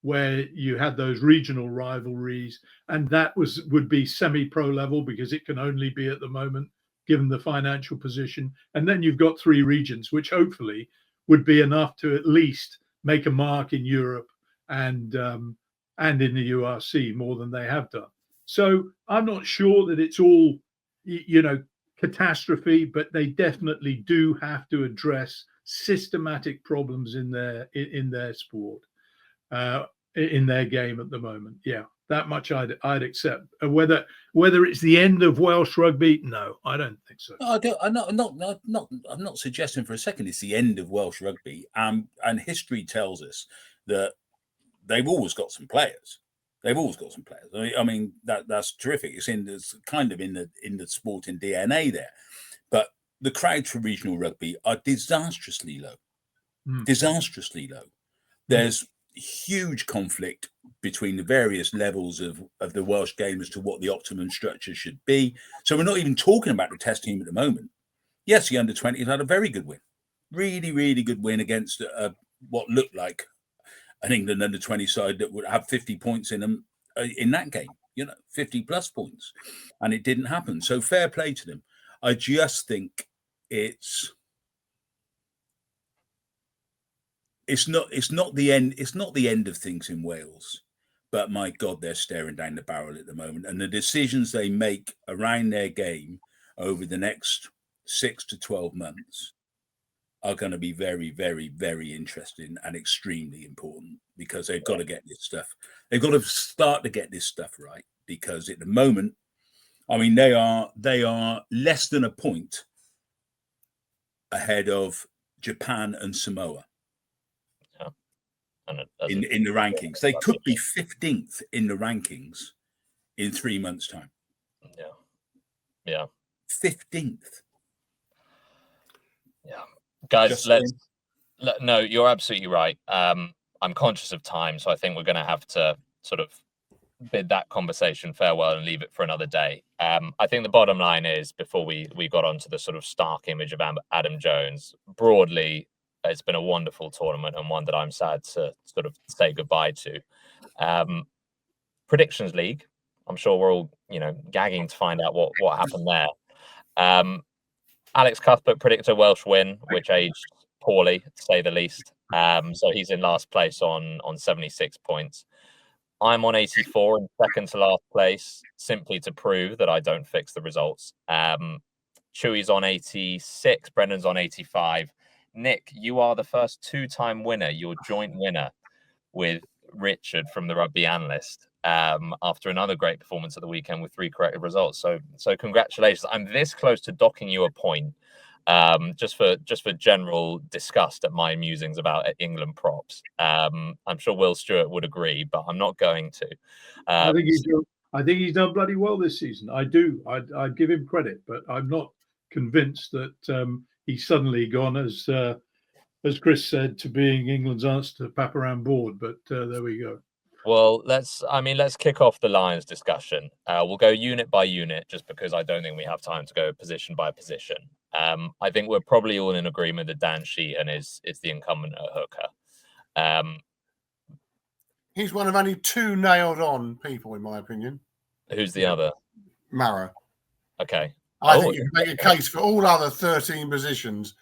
where you had those regional rivalries, and that would be semi-pro level, because it can only be at the moment, given the financial position. And then you've got three regions, which hopefully would be enough to at least make a mark in Europe and in the URC more than they have done. So I'm not sure that it's all, catastrophe, but they definitely do have to address systematic problems in their sport, in their game at the moment. Yeah, that much I'd accept. Whether it's the end of Welsh rugby, no, I don't think so. I'm not suggesting for a second it's the end of Welsh rugby. And history tells us that they've always got some players. I mean that's terrific. It's kind of in the sporting DNA there. But the crowds for regional rugby are disastrously low. Disastrously low. There's huge conflict between the various levels of the Welsh game as to what the optimum structure should be. So we're not even talking about the test team at the moment. Yes, the under-20s had a very good win. Really, really good win against what looked like an England under-20 side that would have 50 points in them in that game, 50 plus points. And it didn't happen. So fair play to them. I just think it's not the end. It's not the end of things in Wales, but my God, they're staring down the barrel at the moment. And the decisions they make around their game over the next 6 to 12 months are going to be very, very, very interesting and extremely important, because they've got to get this stuff. They've got to start to get this stuff right, because at the moment, I mean, they are less than a point ahead of Japan and Samoa. In the rankings. They could be 15th in the rankings in 3 months' time. Yeah. 15th. Yeah. Guys, no, you're absolutely right. I'm conscious of time, so I think we're going to have to sort of bid that conversation farewell and leave it for another day. I think the bottom line is, before we got onto the sort of stark image of Adam Jones, broadly, it's been a wonderful tournament and one that I'm sad to sort of say goodbye to. Predictions League, I'm sure we're all, gagging to find out what happened there. Alex Cuthbert predicted a Welsh win, which aged poorly, to say the least. So he's in last place on 76 points. I'm on 84 in second to last place, simply to prove that I don't fix the results. Chewy's on 86, Brendan's on 85. Nick, you are the first two-time winner, your joint winner with Richard from the Rugby Analyst, after another great performance at the weekend with 3 correct results. So congratulations. I'm this close to docking you a point, just for general disgust at my musings about England props. I'm sure Will Stewart would agree, but I'm not going to. I think he's done bloody well this season. I do. I'd give him credit, but I'm not convinced that he's suddenly gone, as Chris said, to being England's answer to Paparan Board. But there we go. Well, let's kick off the Lions discussion. We'll go unit by unit, just because I don't think we have time to go position by position. I think we're probably all in agreement that Dan Sheehan is the incumbent at hooker. He's one of only 2 nailed-on people, in my opinion. Who's the other? Marrow. Okay. I think you can make a case for all other 13 positions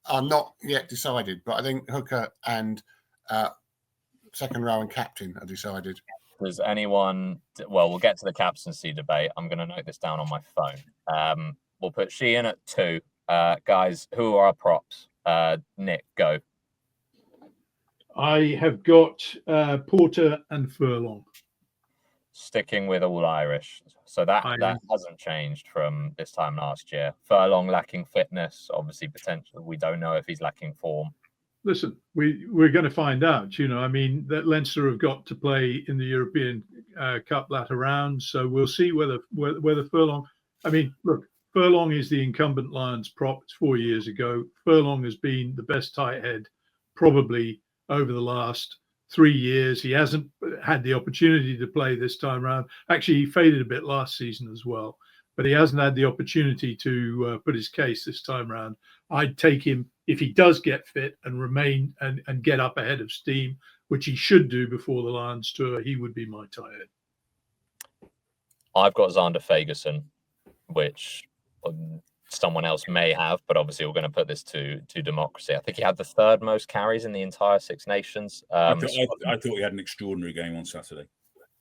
are not yet decided, but I think hooker and second row and captain are decided. Does anyone? Well, we'll get to the captaincy debate. I'm going to note this down on my phone. We'll put Sheehan at 2. Guys, who are our props? Nick, go. I have got Porter and Furlong. Sticking with all Irish. So that hasn't changed from this time last year. Furlong lacking fitness, obviously potential. We don't know if he's lacking form. Listen, we're going to find out. That Leinster have got to play in the European Cup latter round, so we'll see whether Furlong. Look, Furlong is the incumbent Lions prop. It's 4 years ago. Furlong has been the best tight head probably over the last 3 years. He hasn't had the opportunity to play this time around. Actually, he faded a bit last season as well, but he hasn't had the opportunity to put his case this time around. I'd take him if he does get fit and remain and get up ahead of steam, which he should do before the Lions tour. He would be my tight head. I've got Xander Fagerson, which someone else may have, but obviously we're going to put this to democracy. I think he had the 3rd most carries in the entire Six Nations. I thought he had an extraordinary game on Saturday.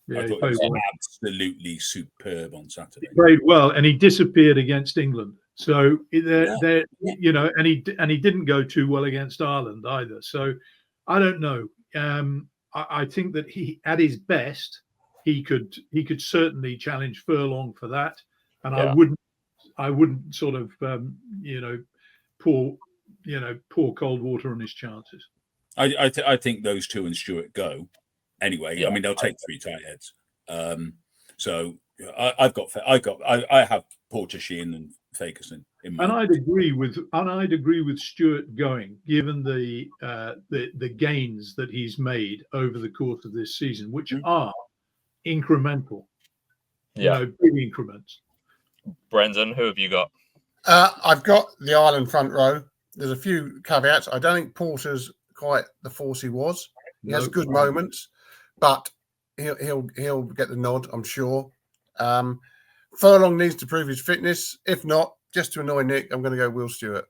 Yeah, I thought he was absolutely superb on Saturday. He played well, and he disappeared against England. So and he didn't go too well against Ireland either. So I don't know. I think that he, at his best, he could certainly challenge Furlong for that, and I wouldn't sort of pour cold water on his chances. I think those 2 and Stewart go anyway. Yeah, they'll take 3 tight heads. So I have Porter, Sheehan, and Fagerson in my. And I'd agree with Stewart going, given the gains that he's made over the course of this season, which are incremental. Big increments. Brendan, who have you got? I've got the Ireland front row. There's a few caveats. I don't think Porter's quite the force he was. He has good moments, but he'll get the nod, I'm sure. Furlong needs to prove his fitness. If not, just to annoy Nick, I'm going to go Will Stewart.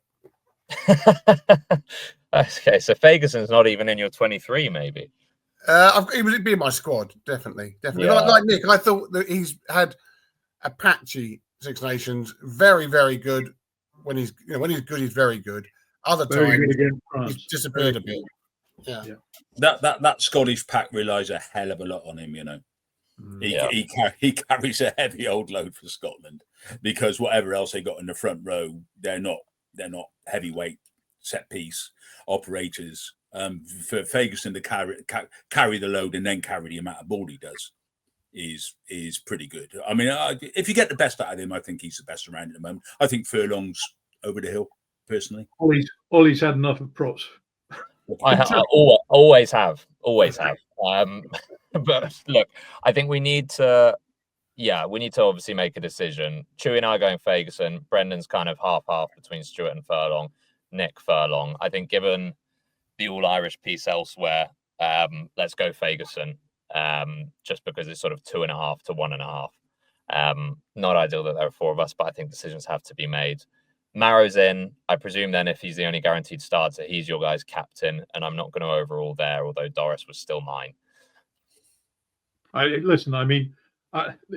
Okay, so Fagerson's not even in your 23, maybe. He would be in my squad, definitely. Yeah. Like Nick, I thought that he's had a patchy Six Nations, very, very good. When he's good, he's very good. Other times, he's disappeared a bit. Yeah. That Scottish pack relies a hell of a lot on him. He carries a heavy old load for Scotland, because whatever else they got in the front row, they're not heavyweight set piece operators. For Fagerson to carry the load and then carry the amount of ball he does is pretty good. If you get the best out of him, I think he's the best around at the moment. I think Furlong's over the hill, personally. Ollie's had enough of props. I always have. But look, I think we need to obviously make a decision. Chewy and I are going Ferguson. Brendan's kind of half between Stewart and Furlong. Nick Furlong. I think given the all-Irish piece elsewhere, let's go Ferguson. Just because it's sort of 2.5 to 1.5. Not ideal that there are 4 of us, but I think decisions have to be made. Marrow's in. I presume then if he's the only guaranteed starter, he's your guys' captain, and I'm not going to overrule there, although Doris was still mine.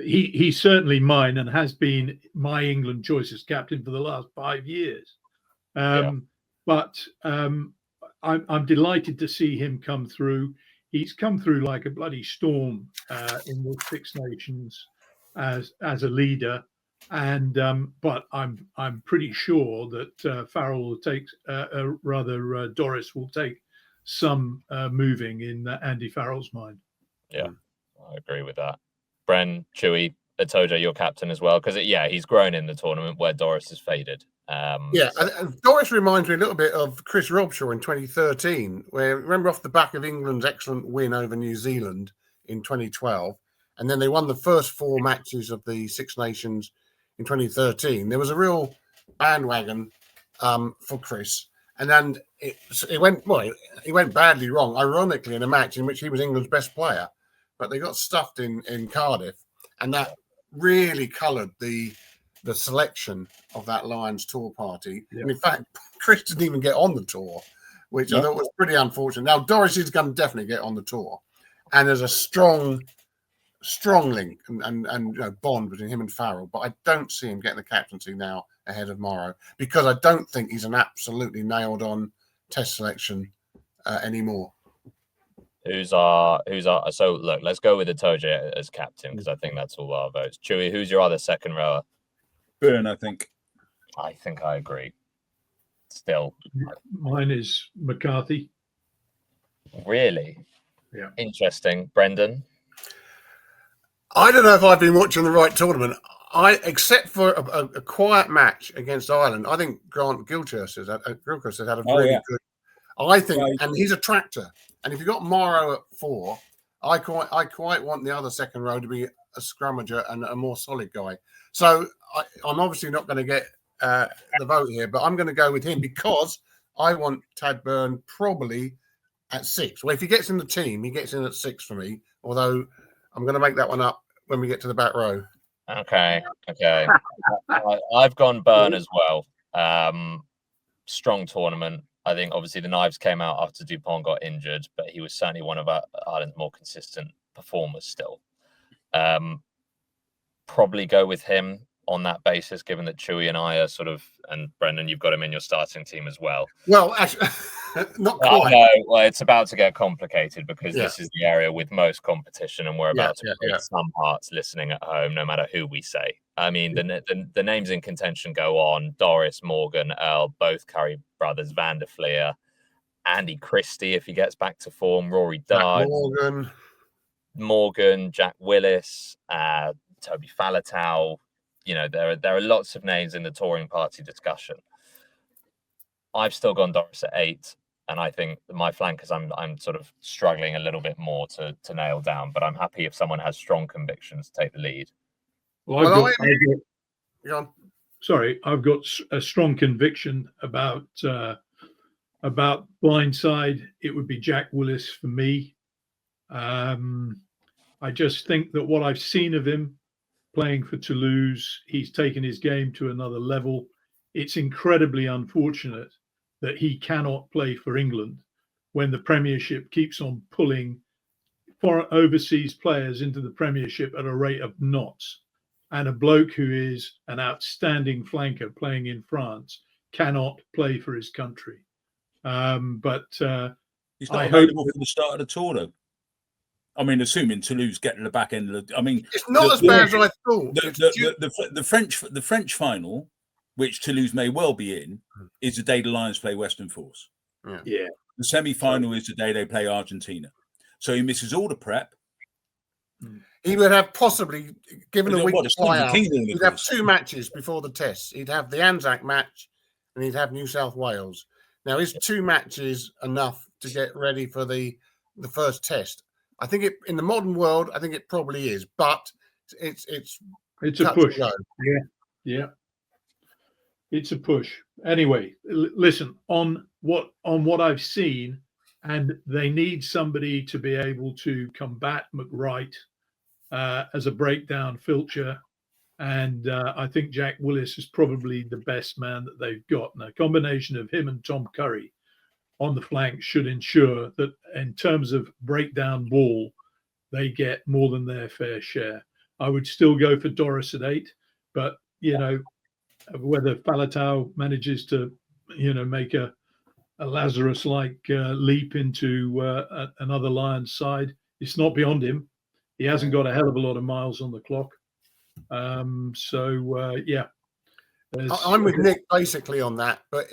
He's certainly mine and has been my England choice as captain for the last 5 years. But I'm delighted to see him come through. He's come through like a bloody storm in the Six Nations as a leader. And but I'm pretty sure that Farrell will take, Doris will take some moving in Andy Farrell's mind. Yeah, I agree with that. Bren, Chewy, Atoja, your captain as well, because he's grown in the tournament where Doris has faded. And Doris reminds me a little bit of Chris Robshaw in 2013, where remember off the back of England's excellent win over New Zealand in 2012, and then they won the first 4 matches of the Six Nations in 2013. There was a real bandwagon for Chris, and then it went badly wrong, ironically, in a match in which he was England's best player, but they got stuffed in Cardiff, and that really coloured the selection of that Lions tour party. Yeah. And in fact, Chris didn't even get on the tour, which I thought was pretty unfortunate. Now, Doris is going to definitely get on the tour, and there's a strong link and bond between him and Farrell, but I don't see him getting the captaincy now ahead of Morrow, because I don't think he's an absolutely nailed on test selection anymore. So look, let's go with Atoja as captain, because I think that's all our votes. Chewy, who's your other second rower? Byrne, I think. I think I agree. Still. Mine is McCarthy. Really? Yeah. Interesting. Brendan? I don't know if I've been watching the right tournament. Except for a quiet match against Ireland, I think Grant Gilchrist has had a really good. I think, and he's a tractor. And if you've got Morrow at 4, I quite want the other second row to be a scrummager and a more solid guy. So I'm obviously not going to get the vote here, but I'm going to go with him because I want Tad Byrne probably at 6. Well, if he gets in the team, he gets in at 6 for me. Although I'm going to make that one up when we get to the back row. Okay. I've gone Byrne as well. Strong tournament. I think obviously the knives came out after Dupont got injured, but he was certainly one of Ireland's more consistent performers still. Probably go with him on that basis, given that Chewy and I are sort of, and Brendan, you've got him in your starting team as well. Well, actually, not quite. No, well, it's about to get complicated because this is the area with most competition, and we're about to put some hearts listening at home, no matter who we say. I mean, the names in contention go on: Doris, Morgan, Earl, both Curry brothers, Van der Fleer, Andy Christie if he gets back to form, Rory Dard, Morgan, Jack Willis, Toby Faletau. You know, there are lots of names in the touring party discussion. I've still gone Doris at 8, and I think my flankers I'm sort of struggling a little bit more to nail down, but I'm happy if someone has strong convictions to take the lead. Well, I've got a strong conviction about blindside. It would be Jack Willis for me. I just think that what I've seen of him playing for Toulouse, he's taken his game to another level. It's incredibly unfortunate that he cannot play for England when the Premiership keeps on pulling foreign overseas players into the Premiership at a rate of knots. And a bloke who is an outstanding flanker playing in France cannot play for his country. But he's not available for the start of the tour, though. I mean, assuming Toulouse get to the back end of the. I mean, it's not as bad as I thought. The French final, which Toulouse may well be in, is the day the Lions play Western Force. Yeah. The semi-final is the day they play Argentina. So he misses all the prep. He would have possibly, given a week to fly out, he'd have 2 matches before the test. He'd have the Anzac match and he'd have New South Wales. Now, is 2 matches enough to get ready for the first test. I think in the modern world, I think it probably is, but it's a push. Yeah. It's a push. Anyway, listen, on what I've seen, and they need somebody to be able to combat McWright as a breakdown filcher. And I think Jack Willis is probably the best man that they've got. And a combination of him and Tom Curry on the flank should ensure that in terms of breakdown ball, they get more than their fair share. I would still go for Doris at 8, but, whether Faletau manages to, make a Lazarus-like leap into another Lions side, it's not beyond him. He hasn't got a hell of a lot of miles on the clock. Yeah. I'm with Nick basically on that, but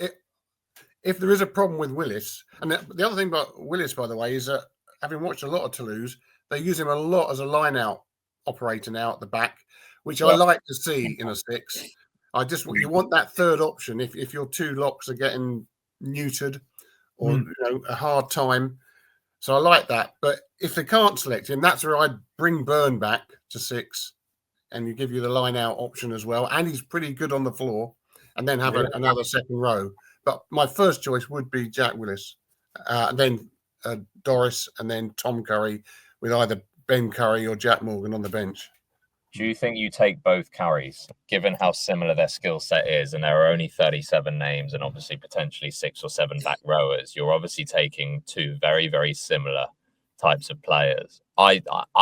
if there is a problem with Willis, and the other thing about Willis, by the way, is that having watched a lot of Toulouse, they use him a lot as a line-out operator now at the back, which I like to see in a 6. You want that third option if your 2 locks are getting neutered or a hard time. So I like that. But if they can't select him, that's where I'd bring Byrne back to 6, and you give you the line out option as well. And he's pretty good on the floor, and then have another second row. But my first choice would be Jack Willis, and then Doris, and then Tom Curry with either Ben Curry or Jack Morgan on the bench. Do you think you take both Currys, given how similar their skill set is, and there are only 37 names and obviously potentially 6 or 7 back rowers? You're obviously taking 2 very, very similar types of players. I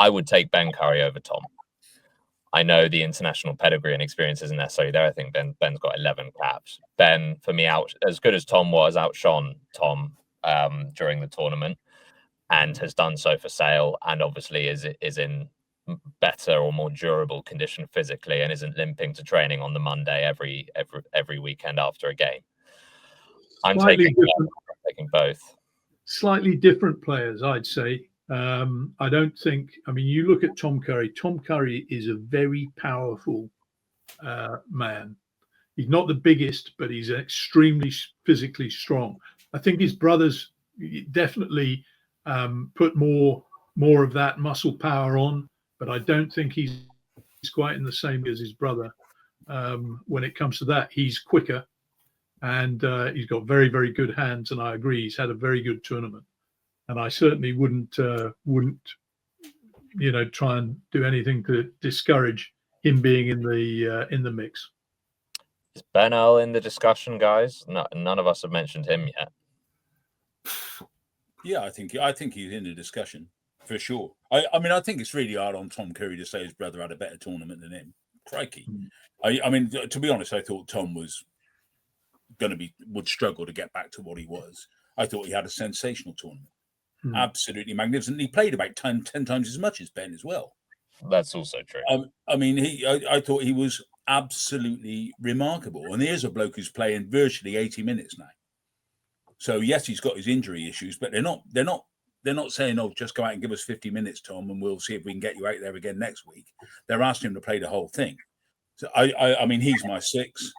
would take Ben Curry over Tom. I know the international pedigree and experience isn't necessarily there. I think Ben's got 11 caps. Ben, for me, as good as Tom was, outshone Tom during the tournament, and has done so for Sale, and obviously is in better or more durable condition physically, and isn't limping to training on the Monday every weekend after a game. I'm taking both. Slightly different players, I'd say. I don't think. I mean, you look at Tom Curry. Tom Curry is a very powerful man. He's not the biggest, but he's extremely physically strong. I think his brothers definitely put more of that muscle power on, but I don't think he's quite in the same as his brother. When it comes to that, he's quicker, and he's got very, very good hands. And I agree, he's had a very good tournament. And I certainly wouldn't try and do anything to discourage him being in the mix. Is Ben Earl in the discussion, guys? None of us have mentioned him yet. Yeah, I think he's in the discussion for sure. I mean, I think it's really hard on Tom Curry to say his brother had a better tournament than him. Crikey. I mean, to be honest, I thought Tom would struggle to get back to what he was. I thought he had a sensational tournament. Absolutely magnificent. He played about 10 times as much as Ben as well. That's also true. I mean, I thought he was absolutely remarkable. And here's a bloke who's playing virtually 80 minutes now. So yes, he's got his injury issues, but they're not saying, "Oh, just go out and give us 50 minutes, Tom, and we'll see if we can get you out there again next week." They're asking him to play the whole thing. So I mean, he's my 6.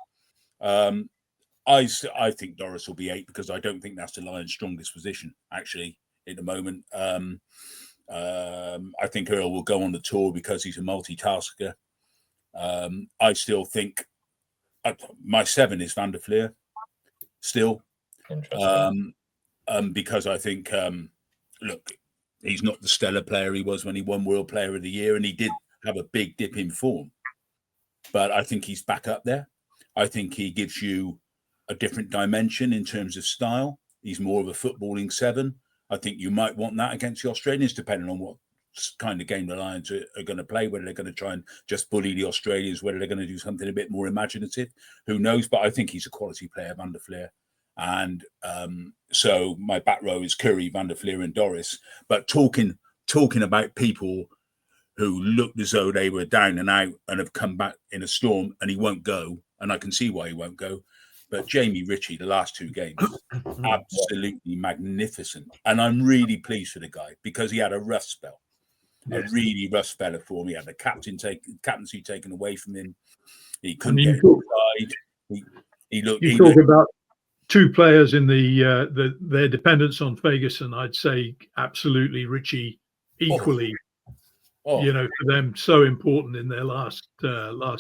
I think Doris will be 8 because I don't think that's the Lions' strongest position actually at the moment. I think Earl will go on the tour because he's a multitasker. I still think my 7 is Van der Fleer still. Interesting. Because I think, look, he's not the stellar player he was when he won World Player of the Year, and he did have a big dip in form. But I think he's back up there. I think he gives you a different dimension in terms of style. He's more of a footballing 7. I think you might want that against the Australians, depending on what kind of game the Lions are going to play, whether they're going to try and just bully the Australians, whether they're going to do something a bit more imaginative. Who knows? But I think he's a quality player, Van der Fleer. And so my back row is Curry, Van der Fleer and Doris. But talking about people who looked as though they were down and out and have come back in a storm, and he won't go, and I can see why he won't go. But Jamie Ritchie, the last 2 games, absolutely magnificent. And I'm really pleased for the guy because he had a rough spell, a really rough spell for him. He had the captaincy taken away from him. He couldn't get inside. He looked. two players in their dependence on Ferguson, I'd say absolutely Richie equally. For them, so important in their last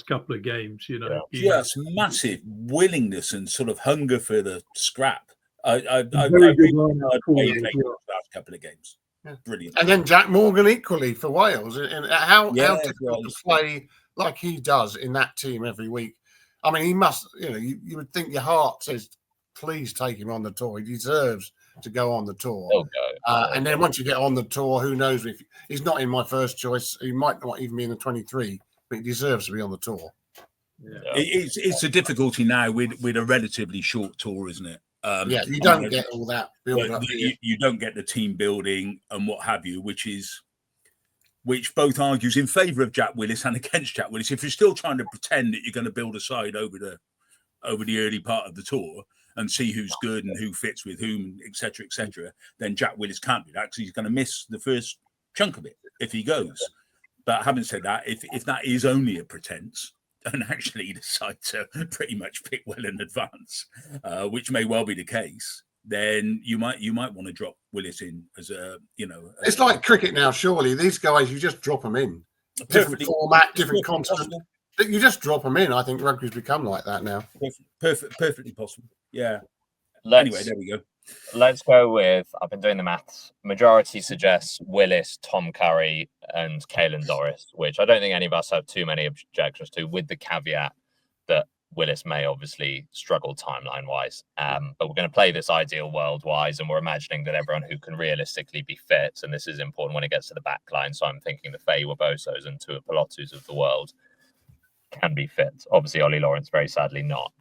couple of games. Just massive willingness and sort of hunger for the scrap. I very good line last couple of games. Yeah. Brilliant. And then Jack Morgan equally for Wales, and how difficult to play like he does in that team every week. I mean, he must. You would think your heart says, please take him on the tour. He deserves to go on the tour. And then once you get on the tour, who knows if he's not in my first choice, he might not even be in the 23, but he deserves to be on the tour. Yeah. It's a difficulty now with a relatively short tour, isn't it? You don't get all that build up. You don't get the team building and what have you, which both argues in favour of Jack Willis and against Jack Willis. If you're still trying to pretend that you're going to build a side over the early part of the tour and see who's good and who fits with whom, etc., then Jack Willis can't do that because he's going to miss the first chunk of it if he goes. But having said that, if that is only a pretense and actually decide to pretty much pick well in advance, which may well be the case, then you might want to drop Willis in as it's like cricket now. Surely these guys, you just drop them in. Different format, different continent. You just drop them in. I think rugby's become like that now. Perfectly possible. Yeah. Anyway, there we go. Let's go with, I've been doing the maths. Majority suggests Willis, Tom Curry, and Caelan Doris, which I don't think any of us have too many objections to, with the caveat that Willis may obviously struggle timeline-wise. But we're going to play this ideal world-wise, and we're imagining that everyone who can realistically be fit, and this is important when it gets to the back line, so I'm thinking the Faye Wabosos and Tua Pilotus of the world can be fit. Obviously, Ollie Lawrence very sadly not.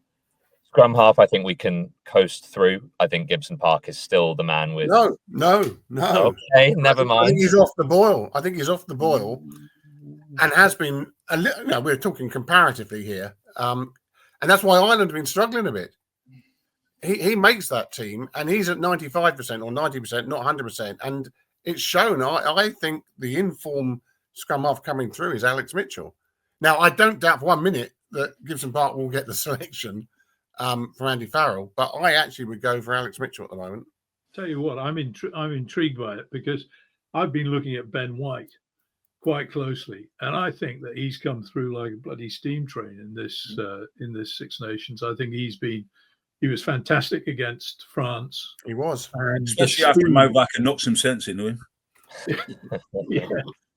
Scrum half, I think we can coast through. I think Gibson Park is still the man with... No. Okay, never mind. I think he's off the boil. And has been a little... No, we're talking comparatively here. And that's why Ireland have been struggling a bit. He makes that team, and he's at 95% or 90%, not 100%. And it's shown. I think the informed scrum half coming through is Alex Mitchell. Now, I don't doubt for 1 minute that Gibson Park will get the selection from Andy Farrell, but I actually would go for Alex Mitchell at the moment. Tell you what, I'm intrigued by it because I've been looking at Ben White quite closely, and I think that he's come through like a bloody steam train in this Six Nations. I think he was fantastic against France. He was, and especially after Mauvaka knocked some sense into him. Yeah,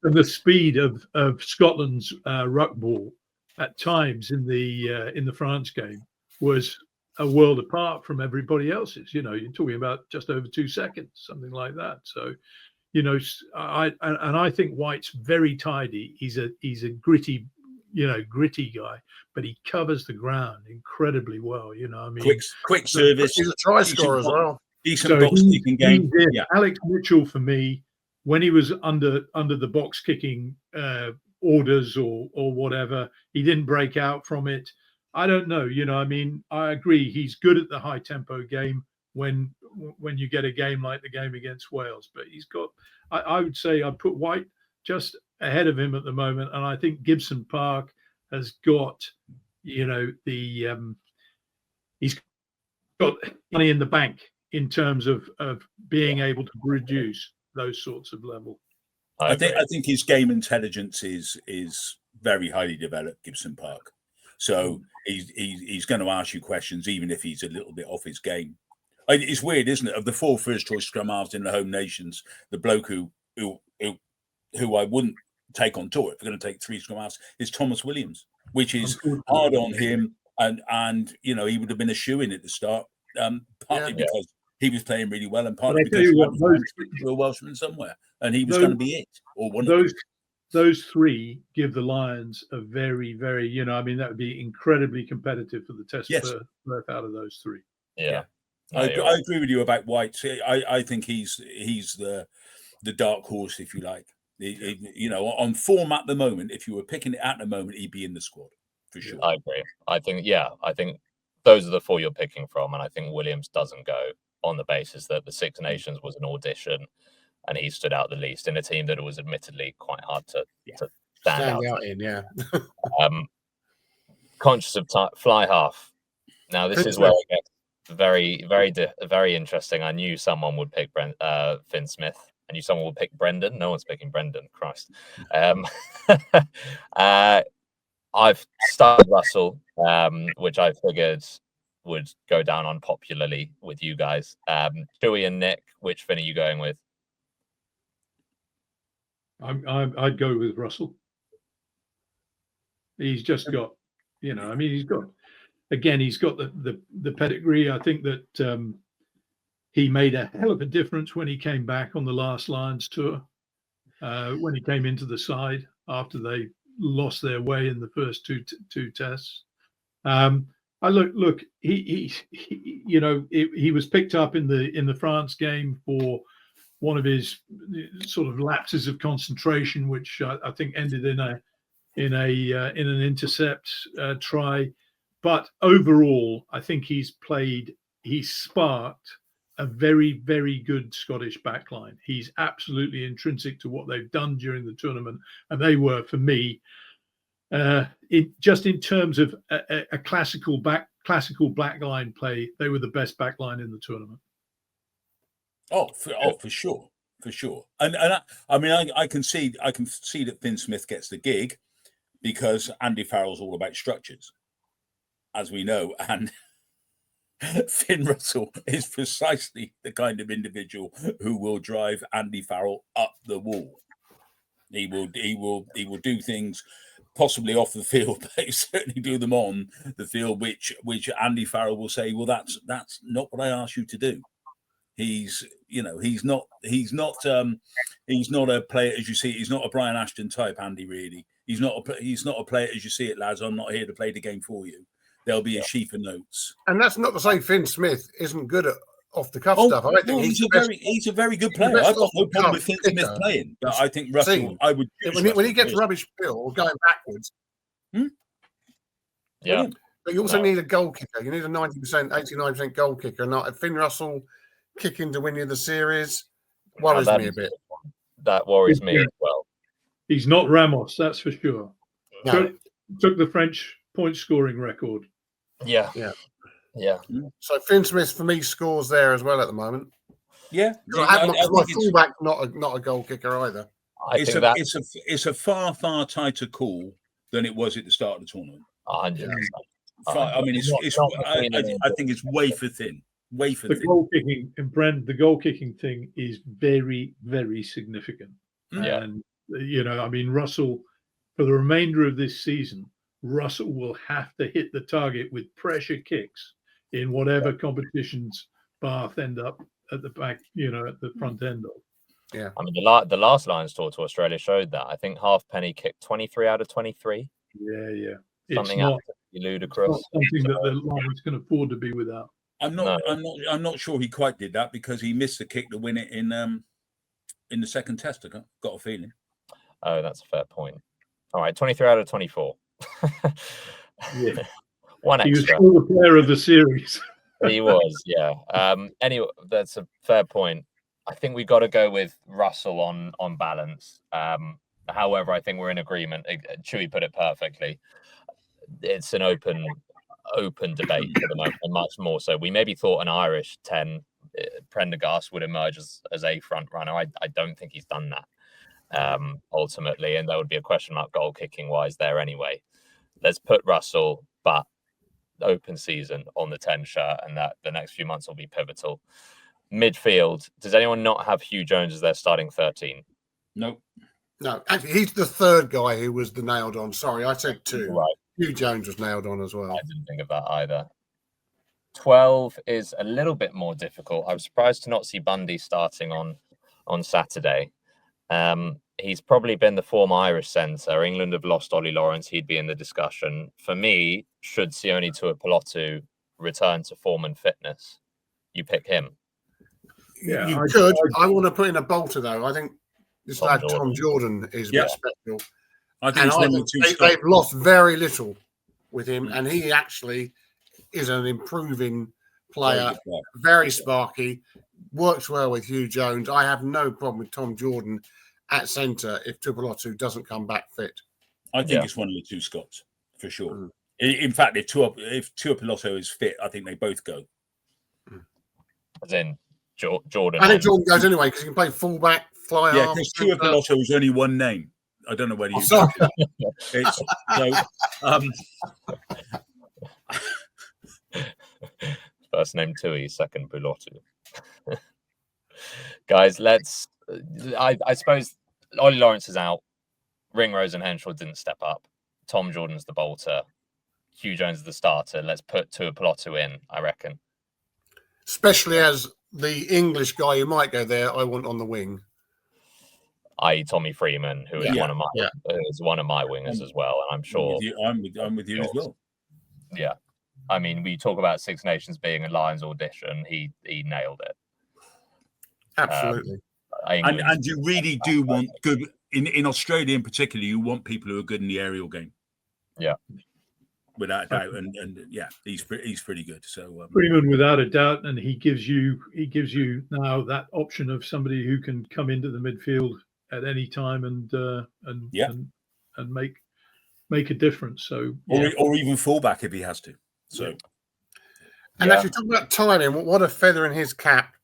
and the speed of Scotland's ruck ball at times in the France game was a world apart from everybody else's. You're talking about just over 2 seconds, something like that. So, I think White's very tidy. He's a gritty guy, but he covers the ground incredibly well. Quick service. He's a try scorer as well. Decent box kicking game. Yeah. Alex Mitchell for me, when he was under the box kicking orders or whatever, he didn't break out from it. I don't know. I agree. He's good at the high tempo game when you get a game like the game against Wales. But he's got, I would say I'd put White just ahead of him at the moment. And I think Gibson Park has got, he's got money in the bank in terms of being able to produce those sorts of level. I think his game intelligence is very highly developed, Gibson Park. So he's going to ask you questions, even if he's a little bit off his game. It's weird, isn't it? Of the 4 first choice scrum halves in the home nations, the bloke who I wouldn't take on tour if we're going to take 3 scrum halves is Thomas Williams, which is hard on him. And he would have been a shoe-in at the start, partly because he was playing really well, and partly because he was a Welshman somewhere, and he was going to be it or one of those. Those 3 give the Lions a very, very, that would be incredibly competitive for the test berth out of those 3. Yeah. I agree with you about White. I think he's the dark horse, if you like. On form at the moment, if you were picking it at the moment, he'd be in the squad for sure. I agree. I think those are the 4 you're picking from, and I think Williams doesn't go on the basis that the Six Nations was an audition. And he stood out the least in a team that was admittedly quite hard to stand out in. Yeah. Conscious of time, fly half. Now this is where it gets very very interesting. I knew someone would pick Finn Smith. I knew someone would pick Brendan. No one's picking Brendan. Christ. I've started Russell, which I figured would go down unpopularly with you guys. Chewy and Nick, which Finn are you going with? I'd go with Russell. He's just got, he's got the pedigree. I think that he made a hell of a difference when he came back on the last Lions tour, when he came into the side after they lost their way in the first two tests. He was picked up in the France game for one of his sort of lapses of concentration, which I think ended in an intercept try. But overall, I think he's sparked a very, very good Scottish backline. He's absolutely intrinsic to what they've done during the tournament, and they were, for me, in terms of a classical backline play, they were the best backline in the tournament. For sure. And I can see that Finn Smith gets the gig because Andy Farrell's all about structures, as we know, and Finn Russell is precisely the kind of individual who will drive Andy Farrell up the wall. He will do things possibly off the field, but he certainly do them on the field, which Andy Farrell will say, well, that's not what I asked you to do. He's not a player as you see. He's not a Brian Ashton type, Andy. Really, he's not a player as you see it, lads. I'm not here to play the game for you. There'll be a sheaf of notes, and that's not to say Finn Smith isn't good at off the cuff stuff. I think he's a very good player. I've got no problem with Finn Smith playing, but I think Russell. I would when he gets rubbish fill or going backwards. Yeah, but you also need a goal kicker. You need a 90%, 89% goal kicker. Not Finn Russell kicking to win you the series worries me a bit. That worries me as well. He's not Ramos, that's for sure. No. Took the French point scoring record. Yeah. So Finn Smith for me scores there as well at the moment. Yeah, my fullback not a goal kicker either. It's a far tighter call than it was at the start of the tournament. 100%. I mean, I think it's way for thin. Goal kicking, and Brent, the goal kicking thing is very, very significant. Yeah. And Russell, for the remainder of this season, Russell will have to hit the target with pressure kicks in whatever competitions Bath end up at the back, at the front end of. Yeah. I mean, the last Lions tour to Australia showed that. I think Halfpenny kicked 23 out of 23. Yeah. Something absolutely ludicrous. It's not something that the Lions can afford to be without. I'm not sure he quite did that because he missed the kick to win it in the second test. I got a feeling. Oh, that's a fair point. All right, 23 out of 24. Yeah. One extra. He was still the player of the series. He was, yeah. Anyway, that's a fair point. I think we got to go with Russell on balance. However, I think we're in agreement. Chewy put it perfectly. It's an open debate for the moment, and much more so. We maybe thought an Irish 10, Prendergast, would emerge as a front runner. I don't think he's done that ultimately, and there would be a question mark goal kicking wise there anyway. Let's put Russell, but open season on the 10 shirt, and that the next few months will be pivotal. Midfield, does anyone not have Hugh Jones as their starting 13? No, actually, he's the third guy who was the nailed on. Sorry, I said 2. Right. Hugh Jones was nailed on as well. I didn't think of that either. 12 is a little bit more difficult. I was surprised to not see Bundy starting on Saturday. He's probably been the former Irish centre. England have lost Ollie Lawrence. He'd be in the discussion. For me, should Sione Tuipulotu return to form and fitness, you pick him. Yeah, you could. I want to put in a bolter, though. I think this lad, Tom Jordan, is a bit special. I think they've lost very little with him, and he actually is an improving player, very sparky, works well with Hugh Jones. I have no problem with Tom Jordan at centre if Tuipulotu doesn't come back fit. I think it's one of the two Scots, for sure. In fact, if Tuipulotu is fit, I think they both go. As in Jordan. I think Jordan goes anyway because he can play fullback, fly Yeah, half. because Tuapoloto is only one name. I don't know whether you. Sorry. It's, First name Tui, second Bulotu. Guys, let's. I suppose Ollie Lawrence is out. Ringrose and Henshaw didn't step up. Tom Jordan's the bolter. Hugh Jones is the starter. Let's put Tuapolotu in, I reckon. Especially as the English guy who might go there, I want on the wing. I.e. Tommy Freeman, who is one of my wingers as well, and I'm sure I'm with you as well. Yeah, I mean, we talk about Six Nations being a Lions audition. He nailed it. Absolutely. And you really do want good in Australia in particular. You want people who are good in the aerial game. Yeah, without a doubt. And yeah, he's pretty good. So Freeman, without a doubt, and he gives you now that option of somebody who can come into the midfield at any time and make a difference. So or even fullback if he has to. So and actually talking about timing, what a feather in his cap.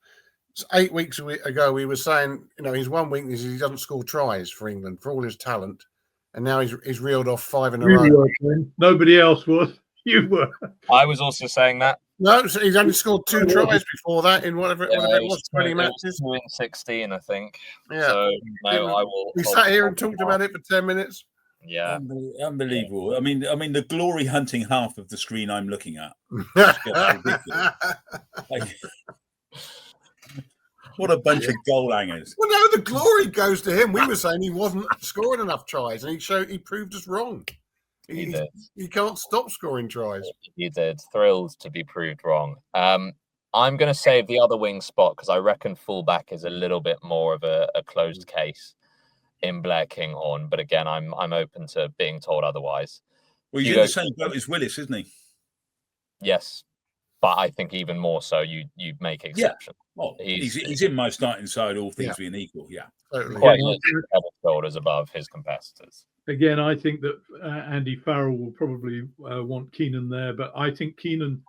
8 weeks ago, we were saying, his one weakness is he doesn't score tries for England for all his talent, and now he's reeled off 5 in a row. Nobody else was. You were. I was also saying that. No, so he's only scored 2 tries before that in whatever it was, 20 matches. 2 in 16, I think. Yeah. So no, I will. We sat here and talked about it for 10 minutes. Yeah, unbelievable. I mean, the glory hunting half of the screen I'm looking at. What a bunch of goal hangers. Well, no, the glory goes to him. We were saying he wasn't scoring enough tries, and he proved us wrong. He did. He can't stop scoring tries. He did. Thrilled to be proved wrong. I'm going to save the other wing spot because I reckon fullback is a little bit more of a closed case in Blair Kinghorn. But again, I'm open to being told otherwise. Well, he's in the same boat as Willis, isn't he? Yes. But I think even more so, you make exception. Yeah. Well, he's in my starting side, all things being equal. Yeah, totally. Quite shoulders above his competitors. Again, I think that Andy Farrell will probably want Keenan there, but I think Keenan.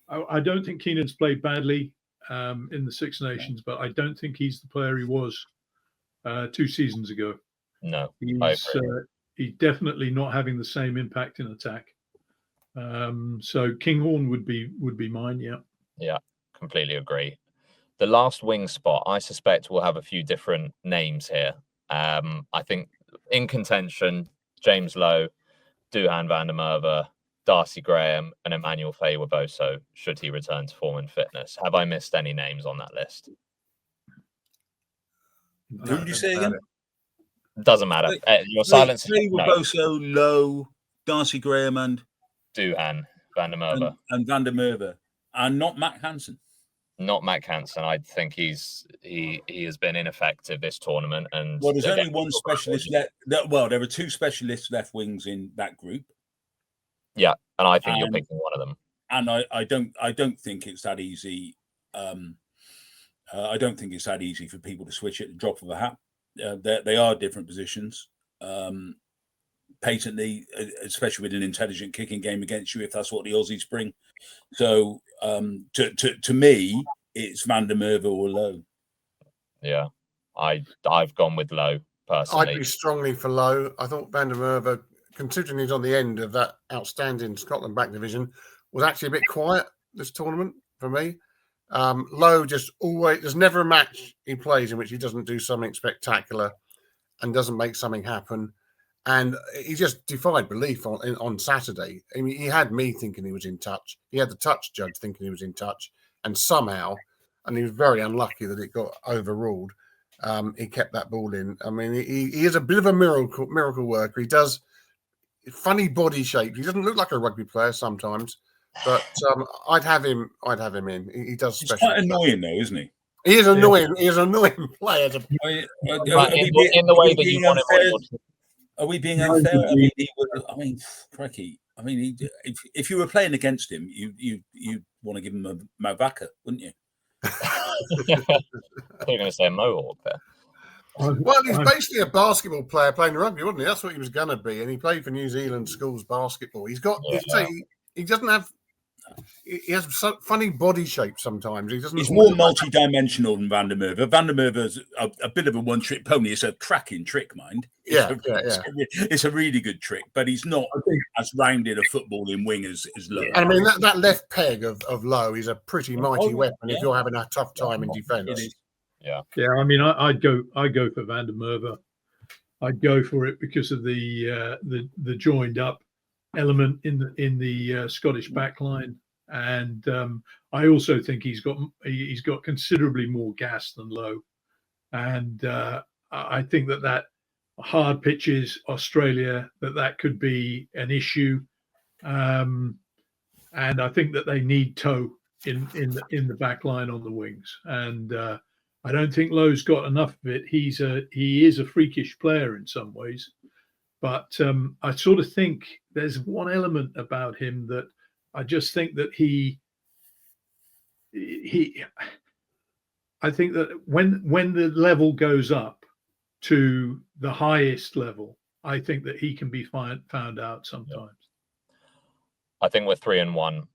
I don't think Keenan's played badly in the Six Nations, but I don't think he's the player he was 2 seasons ago. No, he's definitely not having the same impact in attack. So Kinghorn would be mine. Yeah, completely agree. The last wing spot, I suspect, will have a few different names here. I think in contention, James Lowe, Duhan van der Merwe, Darcy Graham, and Emmanuel Faye-Waboso, should he return to form and fitness. Have I missed any names on that list? Who did you say again? Doesn't matter. Your silence. Faye-Waboso, Lowe, Darcy Graham, and Duhan van der Merwe. And van der Merwe. And not Matt Hansen. Not Matt Hansen. I think he has been ineffective this tournament. And there's only one specialist left. Well, there are 2 specialists left wings in that group. Yeah, and I think you're picking one of them. And I don't think it's that easy. I don't think it's that easy for people to switch at the drop of a hat. They are different positions. Patently, especially with an intelligent kicking game against you, if that's what the Aussies bring. So, to me, it's van der Merwe or Lowe. Yeah, I've gone with Lowe personally. I'd be strongly for Lowe. I thought van der Merwe, considering he's on the end of that outstanding Scotland back division, was actually a bit quiet this tournament for me. Lowe there's never a match he plays in which he doesn't do something spectacular and doesn't make something happen. And he just defied belief on Saturday. I mean, he had me thinking he was in touch. He had the touch judge thinking he was in touch. And somehow, and he was very unlucky that it got overruled, he kept that ball in. I mean, he is a bit of a miracle worker. He does funny body shape. He doesn't look like a rugby player sometimes, but I'd have him in. He does special. He's quite annoying, though, isn't he? He is annoying. He is an annoying player. In the way that you want him. Are we being unfair? I mean, crikey. I mean, if you were playing against him, you'd want to give him a Mauvaka, wouldn't you? You're going to say a Mohawk there. Well, he's basically a basketball player playing rugby, wasn't he? That's what he was going to be, and he played for New Zealand schools basketball. He's got. He doesn't have he has some funny body shape sometimes. He doesn't. He's more multi-dimensional than Van der Merwe. Van der Merwe's a bit of a one-trick pony. It's a cracking trick, mind. It's a really good trick, but he's not as rounded a footballing wing as Lowe. I mean, that left peg of Lowe is a pretty mighty weapon if you're having a tough time in defence. Yeah. I mean, I'd go for Van der Merwe. I'd go for it because of the joined up element in the Scottish backline, and I also think he's got considerably more gas than Lowe, and I think that hard pitches Australia that could be an issue, and I think that they need toe in the backline on the wings, and I don't think Lowe's got enough of it. He is a freakish player in some ways, but I sort of think there's one element about him that I just think that I think that when the level goes up to the highest level, I think that he can be found out sometimes. I think we're 3-1,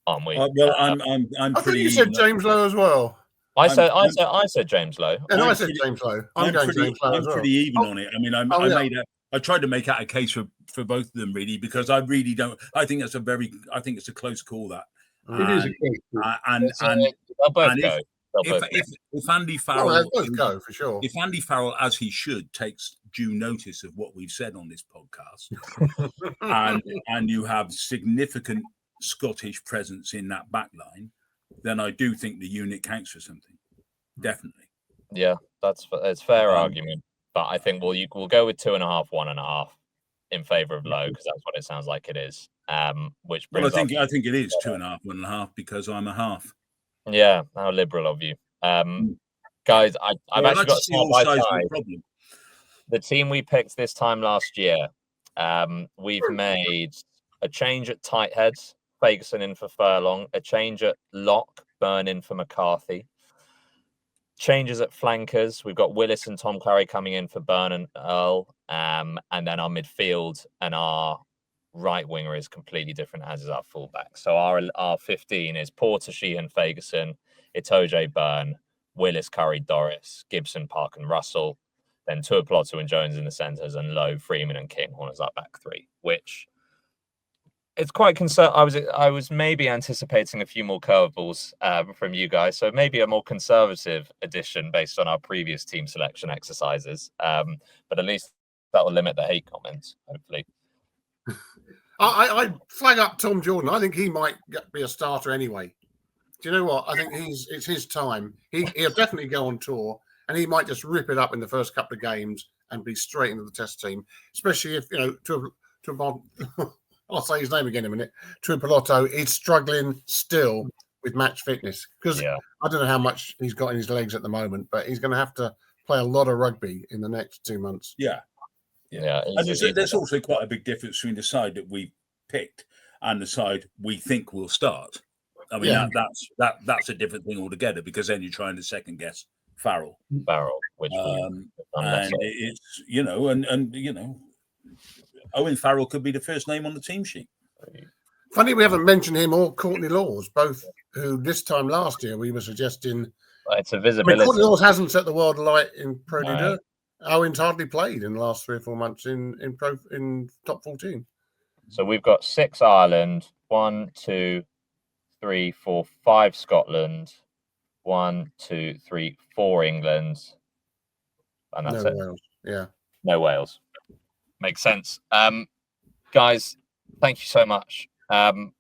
aren't we? Well, I'm I think pretty. you said James Lowe as well. I said James Lowe. And I said James Lowe. I'm going James Lowe as well. I'm pretty even on it. I mean, I tried to make out a case for both of them, really, because I really don't. I think it's a close call, that. It is a close call. They'll both go. If Andy Farrell, both go for sure. If Andy Farrell, as he should, takes due notice of what we've said on this podcast, and you have significant Scottish presence in that back line, then I do think the unit counts for something. Definitely. Yeah, it's fair argument, but I think we'll go with 2.5, 1.5 in favour of Lowe, because that's what it sounds like it is. Which brings I think it is 2.5, 1.5, because I'm a half. Yeah, how liberal of you, guys. I've actually got side by side. The team we picked this time last year, we've made a change at tight heads. Ferguson in for Furlong, a change at lock, Byrne in for McCarthy. Changes at flankers, we've got Willis and Tom Curry coming in for Byrne and Earl, and then our midfield and our right winger is completely different, as is our fullback. So our 15 is Porter, Sheehan, Ferguson, Itoje, Byrne, Willis, Curry, Doris, Gibson, Park and Russell, then Tuapolotu and Jones in the centres, and Lowe, Freeman and Kinghorn as our back three, which... It's quite concerned. I was maybe anticipating a few more curveballs from you guys, so maybe a more conservative addition based on our previous team selection exercises. But at least that will limit the hate comments, hopefully. I flag up Tom Jordan. I think he might be a starter anyway. Do you know what? I think it's his time. He'll definitely go on tour, and he might just rip it up in the first couple of games and be straight into the test team, especially if I'll say his name again in a minute. Tuapolotu is struggling still with match fitness, because I don't know how much he's got in his legs at the moment, but he's going to have to play a lot of rugby in the next 2 months. Yeah. And there's also quite a big difference between the side that we picked and the side we think will start. I mean, that's a different thing altogether, because then you're trying to second guess Farrell, which and it's Owen Farrell could be the first name on the team sheet. Funny we haven't mentioned him or Courtney Laws, both who this time last year we were suggesting. It's a visibility. Courtney Laws hasn't set the world alight in Pro D2. Owen's hardly played in the last 3 or 4 months in top 14. So we've got 6 Ireland, 1, 2, 3, 4, 5 Scotland, 1, 2, 3, 4 England, and that's it. Wales. Yeah, no Wales. Makes sense. Guys, thank you so much. Time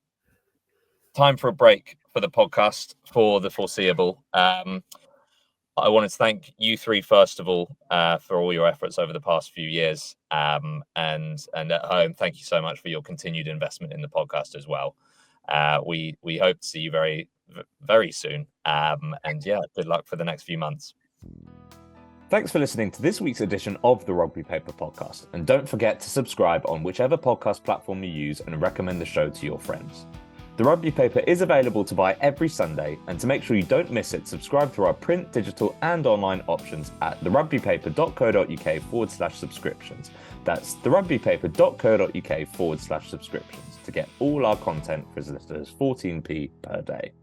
for a break for the podcast for the foreseeable. I wanted to thank you three, first of all, for all your efforts over the past few years. And at home, thank you so much for your continued investment in the podcast as well. We hope to see you very, very soon. And good luck for the next few months. Thanks for listening to this week's edition of the Rugby Paper Podcast. And don't forget to subscribe on whichever podcast platform you use and recommend the show to your friends. The Rugby Paper is available to buy every Sunday, and to make sure you don't miss it, subscribe through our print, digital and online options at therugbypaper.co.uk/subscriptions. That's therugbypaper.co.uk/subscriptions to get all our content for as little as 14p per day.